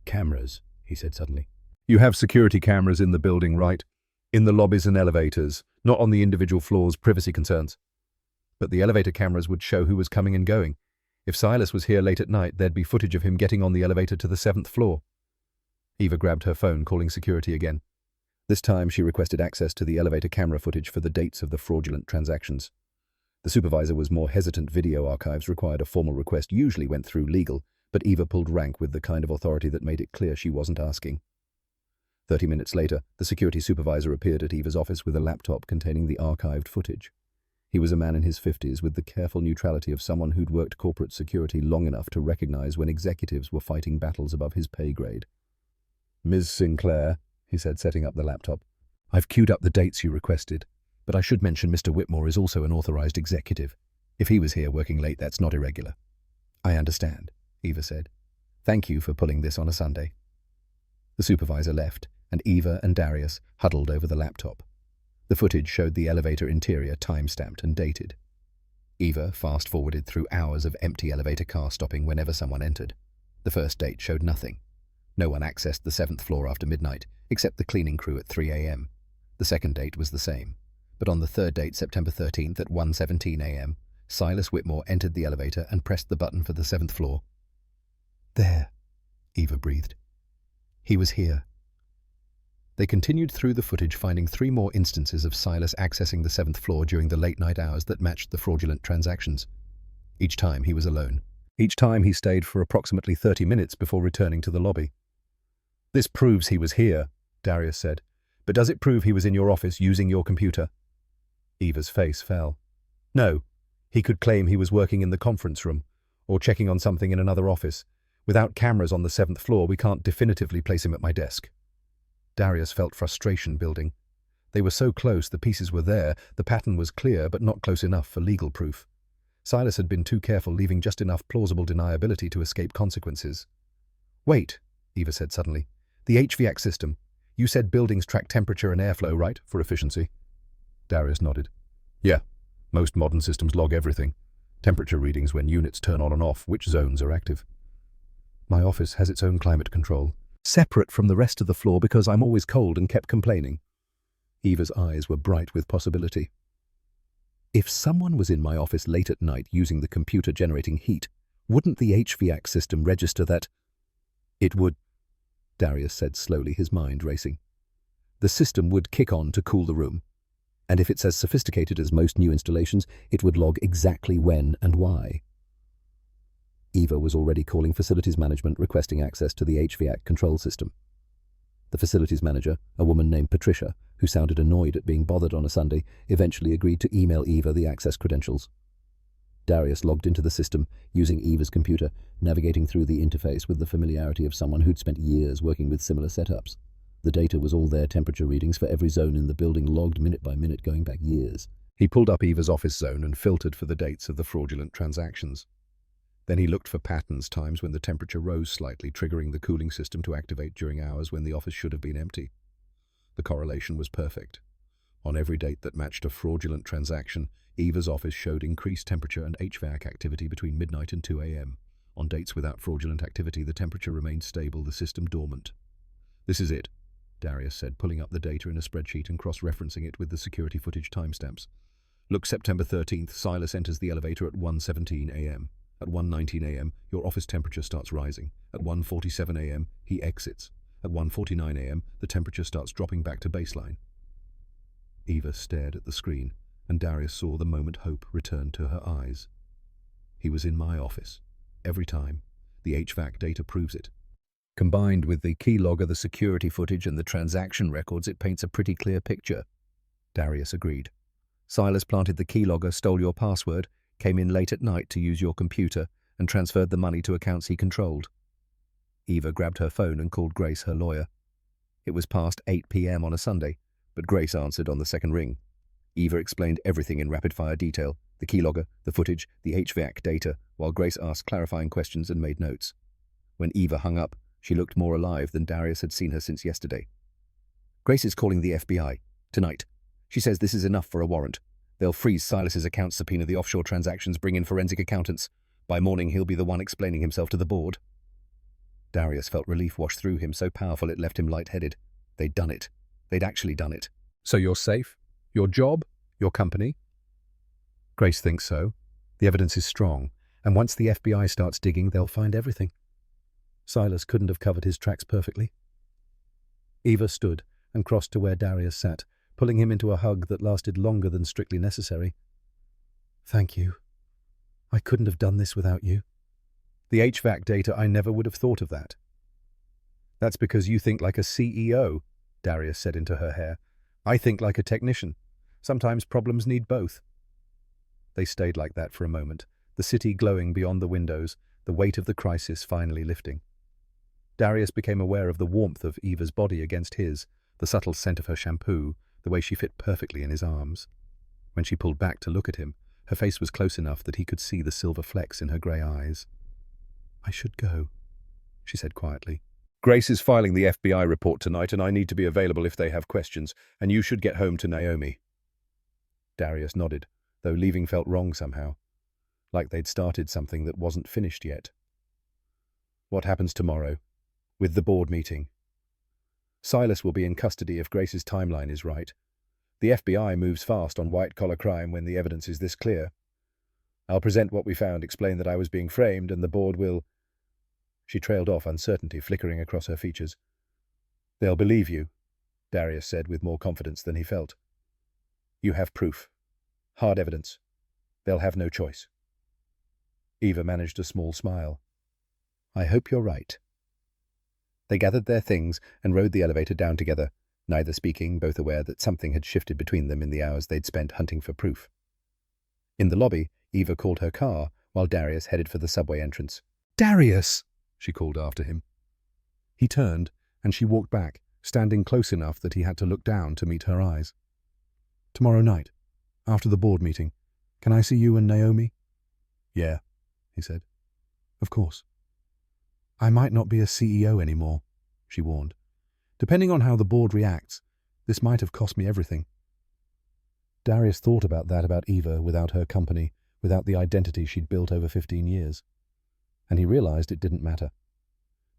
B: "Cameras," he said suddenly. "You have security cameras in the building, right? In the lobbies and elevators, not on the individual floors, privacy concerns. But the elevator cameras would show who was coming and going. If Silas was here late at night, there'd be footage of him getting on the elevator to the 7th floor. Eva grabbed her phone, calling security again. This time she requested access to the elevator camera footage for the dates of the fraudulent transactions. The supervisor was more hesitant. Video archives required a formal request, usually went through legal, but Eva pulled rank with the kind of authority that made it clear she wasn't asking. 30 minutes later, the security supervisor appeared at Eva's office with a laptop containing the archived footage. He was a man in his 50s with the careful neutrality of someone who'd worked corporate security long enough to recognize when executives were fighting battles above his pay grade. "Ms. Sinclair," he said, setting up the laptop, "I've queued up the dates you requested, but I should mention Mr. Whitmore is also an authorized executive. If he was here working late, that's not irregular." "I understand," Eva said. "Thank you for pulling this on a Sunday." The supervisor left, and Eva and Darius huddled over the laptop. The footage showed the elevator interior time-stamped and dated. Eva fast-forwarded through hours of empty elevator car stopping whenever someone entered. The first date showed nothing. No one accessed the 7th floor after midnight, except the cleaning crew at 3 a.m. The second date was the same. But on the third date, September 13th at 1:17 a.m., Silas Whitmore entered the elevator and pressed the button for the 7th floor. "There," Eva breathed. "He was here." They continued through the footage, finding 3 more instances of Silas accessing the 7th floor during the late-night hours that matched the fraudulent transactions. Each time he was alone. Each time he stayed for approximately 30 minutes before returning to the lobby. "This proves he was here," Darius said. "But does it prove he was in your office using your computer?" Eva's face fell. "No. He could claim he was working in the conference room, or checking on something in another office. Without cameras on the 7th floor, we can't definitively place him at my desk." Darius felt frustration building. They were so close, the pieces were there, the pattern was clear, but not close enough for legal proof. Silas had been too careful, leaving just enough plausible deniability to escape consequences. "Wait," Eva said suddenly. "The HVAC system. You said buildings track temperature and airflow, right, for efficiency?" Darius nodded. "Yeah, most modern systems log everything. Temperature readings when units turn on and off, which zones are active. My office has its own climate control, separate from the rest of the floor because I'm always cold and kept complaining." Eva's eyes were bright with possibility. "If someone was in my office late at night using the computer generating heat, wouldn't the HVAC system register that?" "It would," Darius said slowly, his mind racing. The system would kick on to cool the room. And if it's as sophisticated as most new installations, it would log exactly when and why. Eva was already calling facilities management requesting access to the HVAC control system. The facilities manager, a woman named Patricia, who sounded annoyed at being bothered on a Sunday, eventually agreed to email Eva the access credentials. Darius logged into the system, using Eva's computer, navigating through the interface with the familiarity of someone who'd spent years working with similar setups. The data was all their temperature readings for every zone in the building, logged minute by minute going back years.
A: He pulled up Eva's office zone and filtered for the dates of the fraudulent transactions. Then he looked for patterns, times when the temperature rose slightly, triggering the cooling system to activate during hours when the office should have been empty. The correlation was perfect. On every date that matched a fraudulent transaction, Eva's office showed increased temperature and HVAC activity between midnight and 2 a.m. On dates without fraudulent activity, the temperature remained stable, the system dormant. "This is it," Darius said, pulling up the data in a spreadsheet and cross-referencing it with the security footage timestamps. "Look, September 13th, Silas enters the elevator at 1:17 a.m. At 1:19 a.m., your office temperature starts rising. At 1:47 a.m., he exits. At 1:49 a.m., the temperature starts dropping back to baseline." Eva stared at the screen, and Darius saw the moment hope return to her eyes. "He was in my office. Every time. The HVAC data proves it." Combined with the keylogger, the security footage, and the transaction records, it paints a pretty clear picture. Darius agreed. "Silas planted the keylogger, stole your password, came in late at night to use your computer, and transferred the money to accounts he controlled." Eva grabbed her phone and called Grace, her lawyer. It was past 8 p.m. on a Sunday, but Grace answered on the second ring. Eva explained everything in rapid-fire detail, the keylogger, the footage, the HVAC data, while Grace asked clarifying questions and made notes. When Eva hung up, she looked more alive than Darius had seen her since yesterday. "Grace is calling the FBI. Tonight. She says this is enough for a warrant. They'll freeze Silas's account, subpoena the offshore transactions, bring in forensic accountants. By morning, he'll be the one explaining himself to the board." Darius felt relief wash through him, so powerful it left him lightheaded. They'd done it. They'd actually done it. "So you're safe? Your job? Your company?" "Grace thinks so. The evidence is strong, and once the FBI starts digging, they'll find everything. Silas couldn't have covered his tracks perfectly." Eva stood and crossed to where Darius sat, pulling him into a hug that lasted longer than strictly necessary. "Thank you. I couldn't have done this without you. The HVAC data, I never would have thought of that." "That's because you think like a CEO," Darius said into her hair. "I think like a technician. Sometimes problems need both." They stayed like that for a moment, the city glowing beyond the windows, the weight of the crisis finally lifting. Darius became aware of the warmth of Eva's body against his, the subtle scent of her shampoo, the way she fit perfectly in his arms. When she pulled back to look at him, her face was close enough that he could see the silver flecks in her grey eyes. "I should go," she said quietly. "Grace is filing the FBI report tonight, and I need to be available if they have questions, and you should get home to Naomi." Darius nodded, though leaving felt wrong somehow, like they'd started something that wasn't finished yet. "What happens tomorrow? With the board meeting?" "Silas will be in custody if Grace's timeline is right. The FBI moves fast on white-collar crime when the evidence is this clear. I'll present what we found, explain that I was being framed, and the board will—" She trailed off, uncertainty flickering across her features. "They'll believe you," Darius said with more confidence than he felt. "You have proof. Hard evidence. They'll have no choice." Eva managed a small smile. "I hope you're right." They gathered their things and rode the elevator down together, neither speaking, both aware that something had shifted between them in the hours they'd spent hunting for proof. In the lobby, Eva called her car, while Darius headed for the subway entrance. "Darius!" she called after him. He turned, and she walked back, standing close enough that he had to look down to meet her eyes. "Tomorrow night, after the board meeting, can I see you and Naomi?" "Yeah," he said. "Of course." "I might not be a CEO anymore," she warned. "Depending on how the board reacts, this might have cost me everything." Darius thought about that about Eva, without her company, without the identity she'd built over 15 years. And he realized it didn't matter.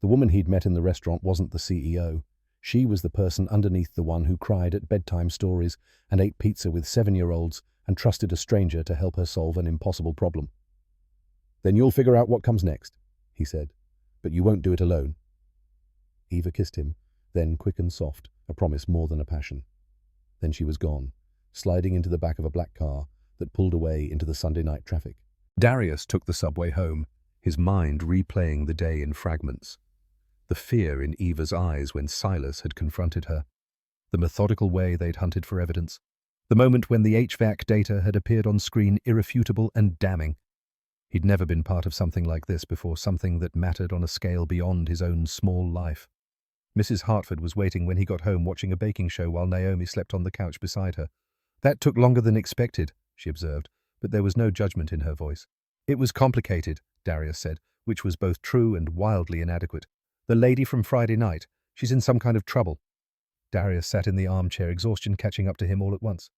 A: The woman he'd met in the restaurant wasn't the CEO. She was the person underneath the one who cried at bedtime stories and ate pizza with 7-year-olds and trusted a stranger to help her solve an impossible problem. "Then you'll figure out what comes next," he said. "But you won't do it alone." Eva kissed him, then, quick and soft,
B: a promise more than a passion. Then she was gone, sliding into the back of a black car that pulled away into the Sunday night traffic.
A: Darius took the subway home, his mind replaying the day in fragments. The fear in Eva's eyes when Silas had confronted her, the methodical way they'd hunted for evidence, the moment when the HVAC data had appeared on screen irrefutable and damning. He'd never been part of something like this before, something that mattered on a scale beyond his own small life. Mrs. Hartford was waiting when he got home, watching a baking show while Naomi slept on the couch beside her. "That took longer than expected," she observed, but there was no judgment in her voice. "It was complicated," Darius said, which was both true and wildly inadequate. "The lady from Friday night, she's in some kind of trouble." Darius sat in the armchair, exhaustion catching up to him all at once.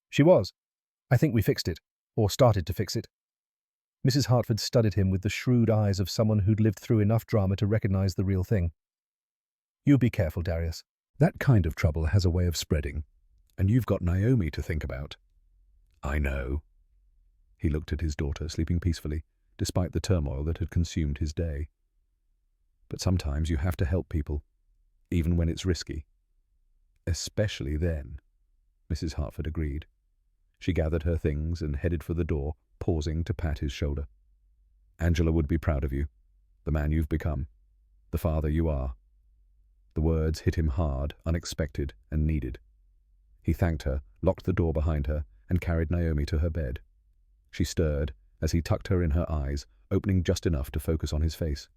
A: "She was. I think we fixed it, or started to fix it." Mrs. Hartford studied him with the shrewd eyes of someone who'd lived through enough drama to recognize the real thing. "You be careful, Darius. That kind of trouble has a way of spreading, and you've got Naomi to think about." "I know." He looked at his daughter, sleeping peacefully, despite the turmoil that had consumed his day. "But sometimes you have to help people, even when it's risky." "Especially then," Mrs. Hartford agreed. She gathered her things and headed for the door, pausing to pat his shoulder. "Angela would be proud of you, the man you've become, the father you are." The words hit him hard, unexpected, and needed. He thanked her, locked the door behind her, and carried Naomi to her bed. She stirred as he tucked her in her eyes, opening just enough to focus on his face.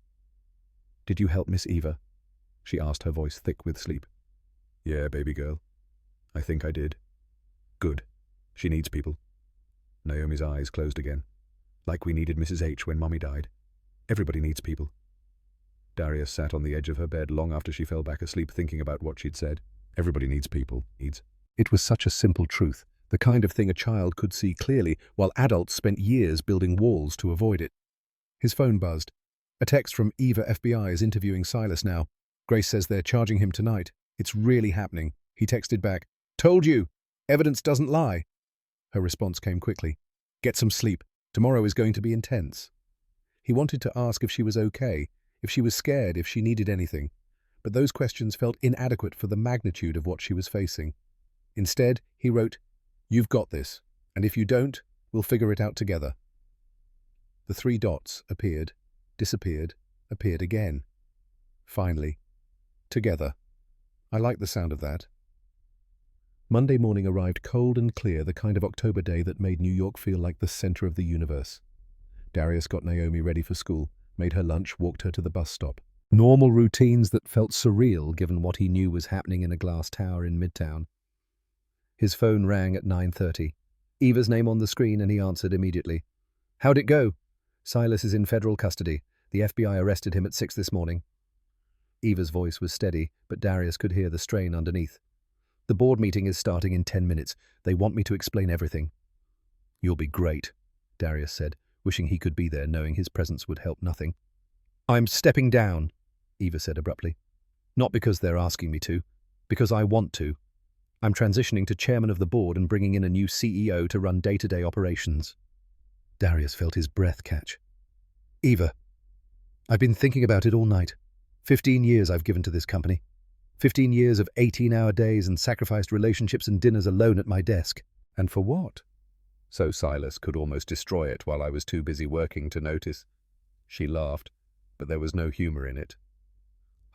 A: "Did you help Miss Eva?" she asked, her voice thick with sleep. "Yeah, baby girl. I think I did." "Good. She needs people." Naomi's eyes closed again. "Like we needed Mrs. H when Mummy died. Everybody needs people." Darius sat on the edge of her bed long after she fell back asleep, thinking about what she'd said. Everybody needs people. It was such a simple truth, the kind of thing a child could see clearly, while adults spent years building walls to avoid it. His phone buzzed. A text from Eva. "FBI is interviewing Silas now. Grace says they're charging him tonight. It's really happening." He texted back, "Told you! Evidence doesn't lie." Her response came quickly. "Get some sleep. Tomorrow is going to be intense." He wanted to ask if she was okay, if she was scared, if she needed anything, but those questions felt inadequate for the magnitude of what she was facing. Instead, he wrote, "You've got this, and if you don't, we'll figure it out together." The three dots appeared, disappeared, appeared again. Finally, together. I like the sound of that. Monday morning arrived cold and clear, the kind of October day that made New York feel like the center of the universe. Darius got Naomi ready for school, made her lunch, walked her to the bus stop. Normal routines that felt surreal given what he knew was happening in a glass tower in Midtown. His phone rang at 9:30. Eva's name on the screen, and he answered immediately. "How'd it go?" "Silas is in federal custody. The FBI arrested him at 6 this morning." Eva's voice was steady, but Darius could hear the strain underneath. "The board meeting is starting in 10 minutes. They want me to explain everything." "You'll be great," Darius said, wishing he could be there, knowing his presence would help nothing. "I'm stepping down," Eva said abruptly. "Not because they're asking me to, because I want to. I'm transitioning to chairman of the board and bringing in a new CEO to run day-to-day operations." Darius felt his breath catch. "Eva, I've been thinking about it all night. 15 years I've given to this company. 15 years of 18-hour days and sacrificed relationships and dinners alone at my desk. And for what? So Silas could almost destroy it while I was too busy working to notice." She laughed, but there was no humor in it.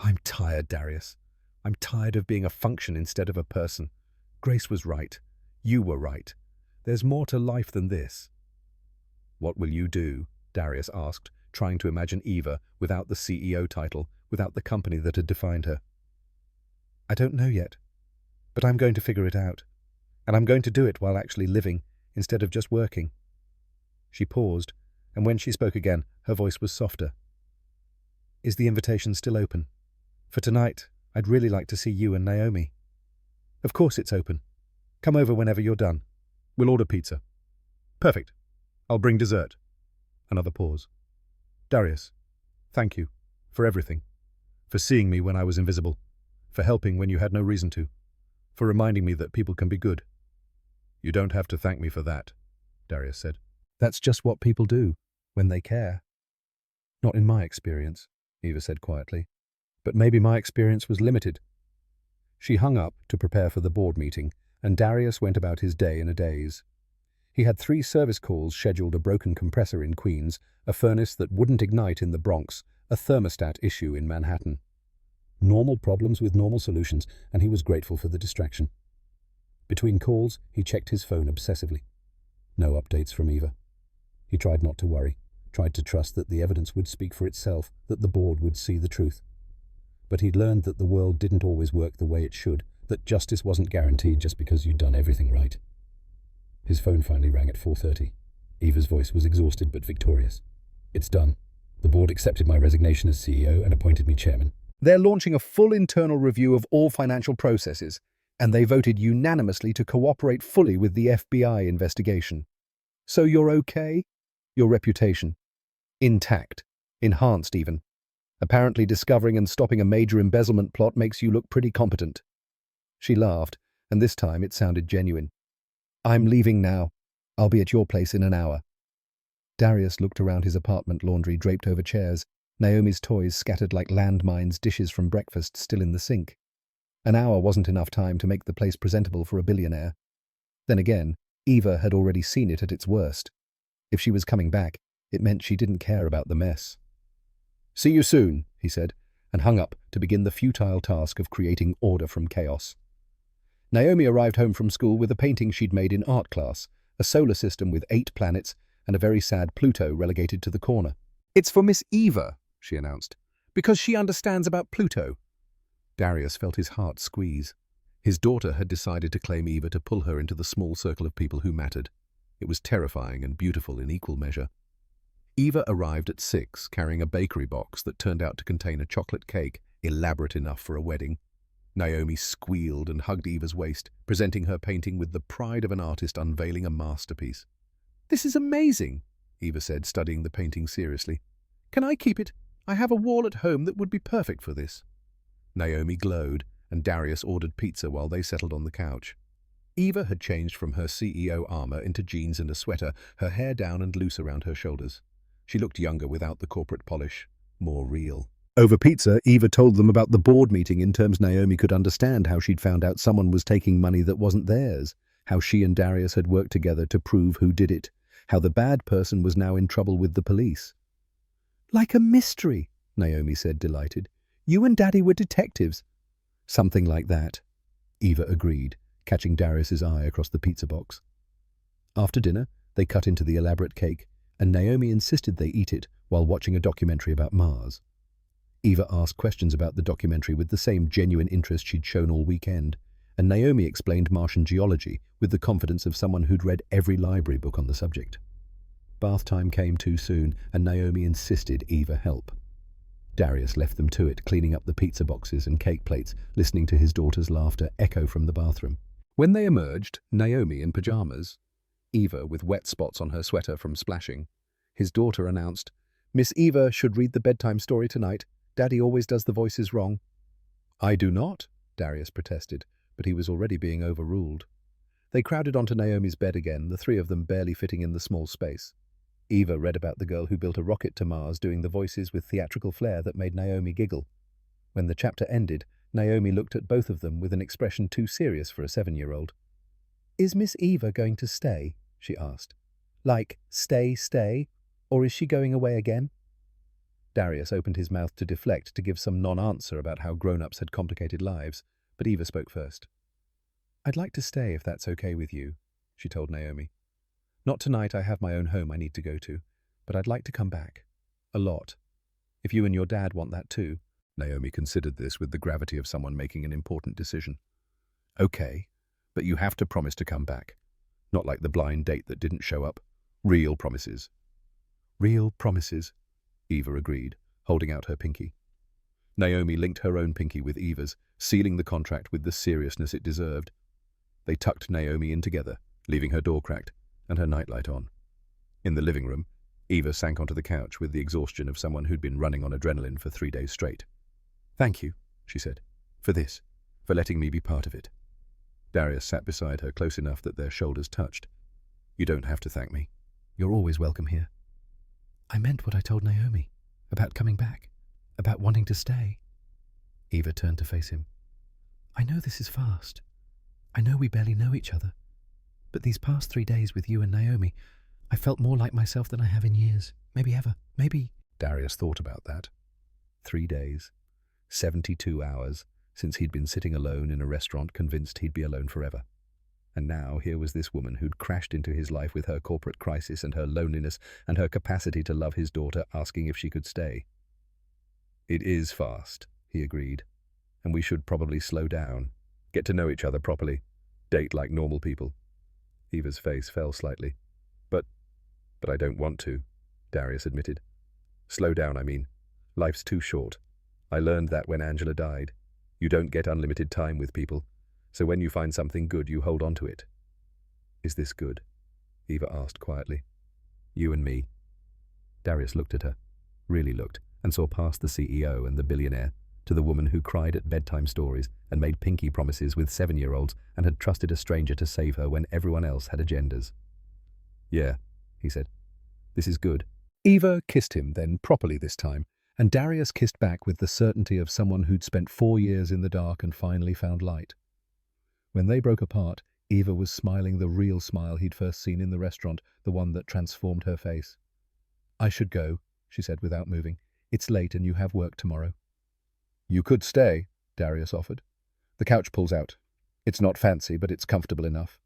A: "I'm tired, Darius. I'm tired of being a function instead of a person. Grace was right. You were right. There's more to life than this." "What will you do?" Darius asked, trying to imagine Eva without the CEO title, without the company that had defined her. "I don't know yet, but I'm going to figure it out. And I'm going to do it while actually living, instead of just working." She paused, and when she spoke again, her voice was softer. "Is the invitation still open? For tonight, I'd really like to see you and Naomi." "Of course it's open. Come over whenever you're done. We'll order pizza." "Perfect. I'll bring dessert." Another pause. "Darius, thank you for everything. For seeing me when I was invisible. For helping when you had no reason to. For reminding me that people can be good." "You don't have to thank me for that," Darius said. "That's just what people do, when they care." "Not in my experience," Eva said quietly. "But maybe my experience was limited."
B: She hung up to prepare for the board meeting, and Darius went about his day in a daze. He had 3 service calls scheduled: a broken compressor in Queens, a furnace that wouldn't ignite in the Bronx, a thermostat issue in Manhattan. Normal problems with normal solutions, and he was grateful for the distraction. Between calls, he checked his phone obsessively. No updates from Eva. He tried not to worry, tried to trust that the evidence would speak for itself, that the board would see the truth. But he'd learned that the world didn't always work the way it should, that justice wasn't guaranteed just because you'd done everything right. His phone finally rang at 4:30. Eva's voice was exhausted but victorious. "It's done. The board accepted my resignation as CEO and appointed me chairman."
A: They're launching a full internal review of all financial processes, and they voted unanimously to cooperate fully with the FBI investigation. So you're okay? Your reputation? Intact. Enhanced even. Apparently discovering and stopping a major embezzlement plot makes you look pretty competent. She laughed, and this time it sounded genuine. "I'm leaving now. I'll be at your place in an hour." Darius looked around his apartment laundry draped over chairs, Naomi's toys scattered like landmines, dishes from breakfast still in the sink. An hour wasn't enough time to make the place presentable for a billionaire. Then again, Eva had already seen it at its worst. If she was coming back, it meant she didn't care about the mess. "See you soon," he said, and hung up to begin the futile task of creating order from chaos. Naomi arrived home from school with a painting she'd made in art class, a solar system with 8 planets and a very sad Pluto relegated to the corner. "It's for Miss Eva," she announced, "because she understands about Pluto." Darius felt his heart squeeze. His daughter had decided to claim Eva to pull her into the small circle of people who mattered. It was terrifying and beautiful in equal measure. Eva arrived at 6, carrying a bakery box that turned out to contain a chocolate cake, elaborate enough for a wedding. Naomi squealed and hugged Eva's waist, presenting her painting with the pride of an artist unveiling a masterpiece. "This is amazing," Eva said, studying the painting seriously. "Can I keep it? I have a wall at home that would be perfect for this." Naomi glowed, and Darius ordered pizza while they settled on the couch. Eva had changed from her CEO armor into jeans and a sweater, her hair down and loose around her shoulders. She looked younger without the corporate polish, more real. Over pizza, Eva told them about the board meeting in terms Naomi could understand, how she'd found out someone was taking money that wasn't theirs, how she and Darius had worked together to prove who did it, how the bad person was now in trouble with the police. "Like a mystery," Naomi said, delighted. "You and Daddy were detectives." "Something like that," Eva agreed, catching Darius's eye across the pizza box. After dinner, they cut into the elaborate cake, and Naomi insisted they eat it while watching a documentary about Mars. Eva asked questions about the documentary with the same genuine interest she'd shown all weekend, and Naomi explained Martian geology with the confidence of someone who'd read every library book on the subject. Bath time came too soon, and Naomi insisted Eva help. Darius left them to it, cleaning up the pizza boxes and cake plates, listening to his daughter's laughter echo from the bathroom. When they emerged, Naomi in pajamas, Eva with wet spots on her sweater from splashing, his daughter announced, "Miss Eva should read the bedtime story tonight. Daddy always does the voices wrong." "I do not," Darius protested, but he was already being overruled. They crowded onto Naomi's bed again, the 3 of them barely fitting in the small space. Eva read about the girl who built a rocket to Mars, doing the voices with theatrical flair that made Naomi giggle. When the chapter ended, Naomi looked at both of them with an expression too serious for a 7-year-old. "Is Miss Eva going to stay?" she asked. "Like, stay, or is she going away again?" Darius opened his mouth to deflect, to give some non-answer about how grown-ups had complicated lives, but Eva spoke first. "I'd like to stay if that's okay with you," she told Naomi. "Not tonight, I have my own home I need to go to, but I'd like to come back. A lot. If you and your dad want that too." Naomi considered this with the gravity of someone making an important decision. "Okay, but you have to promise to come back. Not like the blind date that didn't show up. Real promises." "Real promises," Eva agreed, holding out her pinky. Naomi linked her own pinky with Eva's, sealing the contract with the seriousness it deserved. They tucked Naomi in together, leaving her door cracked and her nightlight on. In the living room, Eva sank onto the couch with the exhaustion of someone who'd been running on adrenaline for 3 days straight. "Thank you," she said, "for this, for letting me be part of it." Darius sat beside her close enough that their shoulders touched. "You don't have to thank me. You're always welcome here." "I meant what I told Naomi, about coming back, about wanting to stay." Eva turned to face him.
B: I know this is fast. I know we barely know each other. But these past 3 days with you and Naomi, I felt more like myself than I have in years. Maybe ever. Maybe.
A: Darius thought about that.
B: 3 days. 72 hours since he'd been sitting alone in a restaurant convinced he'd be alone forever. And now here was this woman who'd crashed into his life with her corporate crisis and her loneliness and her capacity to love his daughter, asking if she could stay. "It is fast," he agreed, "and we should probably slow down, get to know each other properly, date like normal people." Eva's face fell slightly. But I don't want to," Darius admitted. "Slow down, I mean. Life's too short. I learned that when Angela died. You don't get unlimited time with people, so when you find something good, you hold on to it." "Is this good?" Eva asked quietly. "You and me." Darius looked at her, really looked, and saw past the CEO and the billionaire to the woman who cried at bedtime stories and made pinky promises with 7-year-olds and had trusted a stranger to save her when everyone else had agendas. "Yeah," he said. "This is good."
A: Eva kissed him then, properly this time, and Darius kissed back with the certainty of someone who'd spent 4 years in the dark and finally found light. When they broke apart, Eva was smiling the real smile he'd first seen in the restaurant, the one that transformed her face. "I should go," she said without moving. "It's late and you have work tomorrow." "You could stay," Darius offered. "The couch pulls out. It's not fancy, but it's comfortable enough."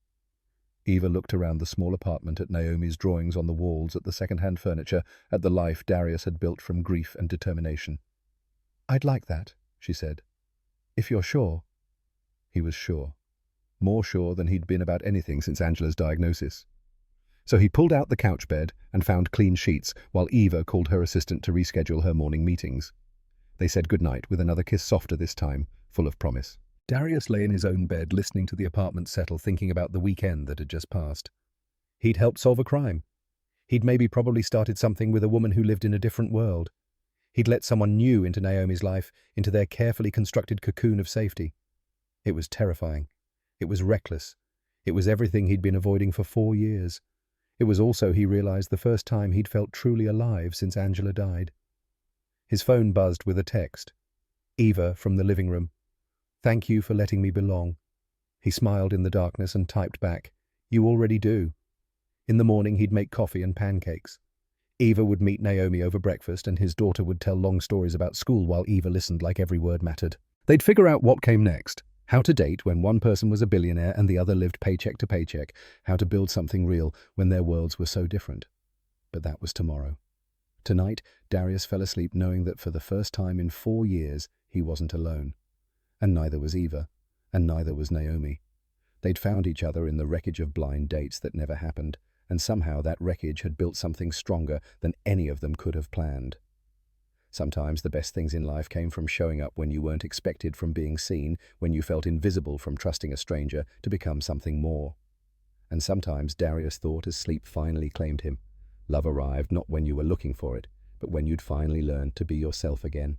A: Eva looked around the small apartment at Naomi's drawings on the walls, at the second-hand furniture, at the life Darius had built from grief and determination. "I'd like that," she said. "If you're sure." He was sure. More sure than he'd been about anything since Angela's diagnosis. So he pulled out the couch bed and found clean sheets, while Eva called her assistant to reschedule her morning meetings. They said goodnight with another kiss softer this time, full of promise. Darius lay in his own bed, listening to the apartment settle, thinking about the weekend that had just passed. He'd helped solve a crime. He'd maybe probably started something with a woman who lived in a different world. He'd let someone new into Naomi's life, into their carefully constructed cocoon of safety. It was terrifying. It was reckless. It was everything he'd been avoiding for 4 years. It was also, he realized, the first time he'd felt truly alive since Angela died. His phone buzzed with a text. "Eva from the living room. Thank you for letting me belong." He smiled in the darkness and typed back, "You already do." In the morning he'd make coffee and pancakes. Eva would meet Naomi over breakfast and his daughter would tell long stories about school while Eva listened like every word mattered. They'd figure out what came next. How to date when one person was a billionaire and the other lived paycheck to paycheck. How to build something real when their worlds were so different. But that was tomorrow. Tonight, Darius fell asleep knowing that for the first time in 4 years, he wasn't alone. And neither was Eva, and neither was Naomi. They'd found each other in the wreckage of blind dates that never happened, and somehow that wreckage had built something stronger than any of them could have planned. Sometimes the best things in life came from showing up when you weren't expected, from being seen, when you felt invisible, from trusting a stranger to become something more. And sometimes Darius thought, as sleep finally claimed him, love arrived not when you were looking for it, but when you'd finally learned to be yourself again.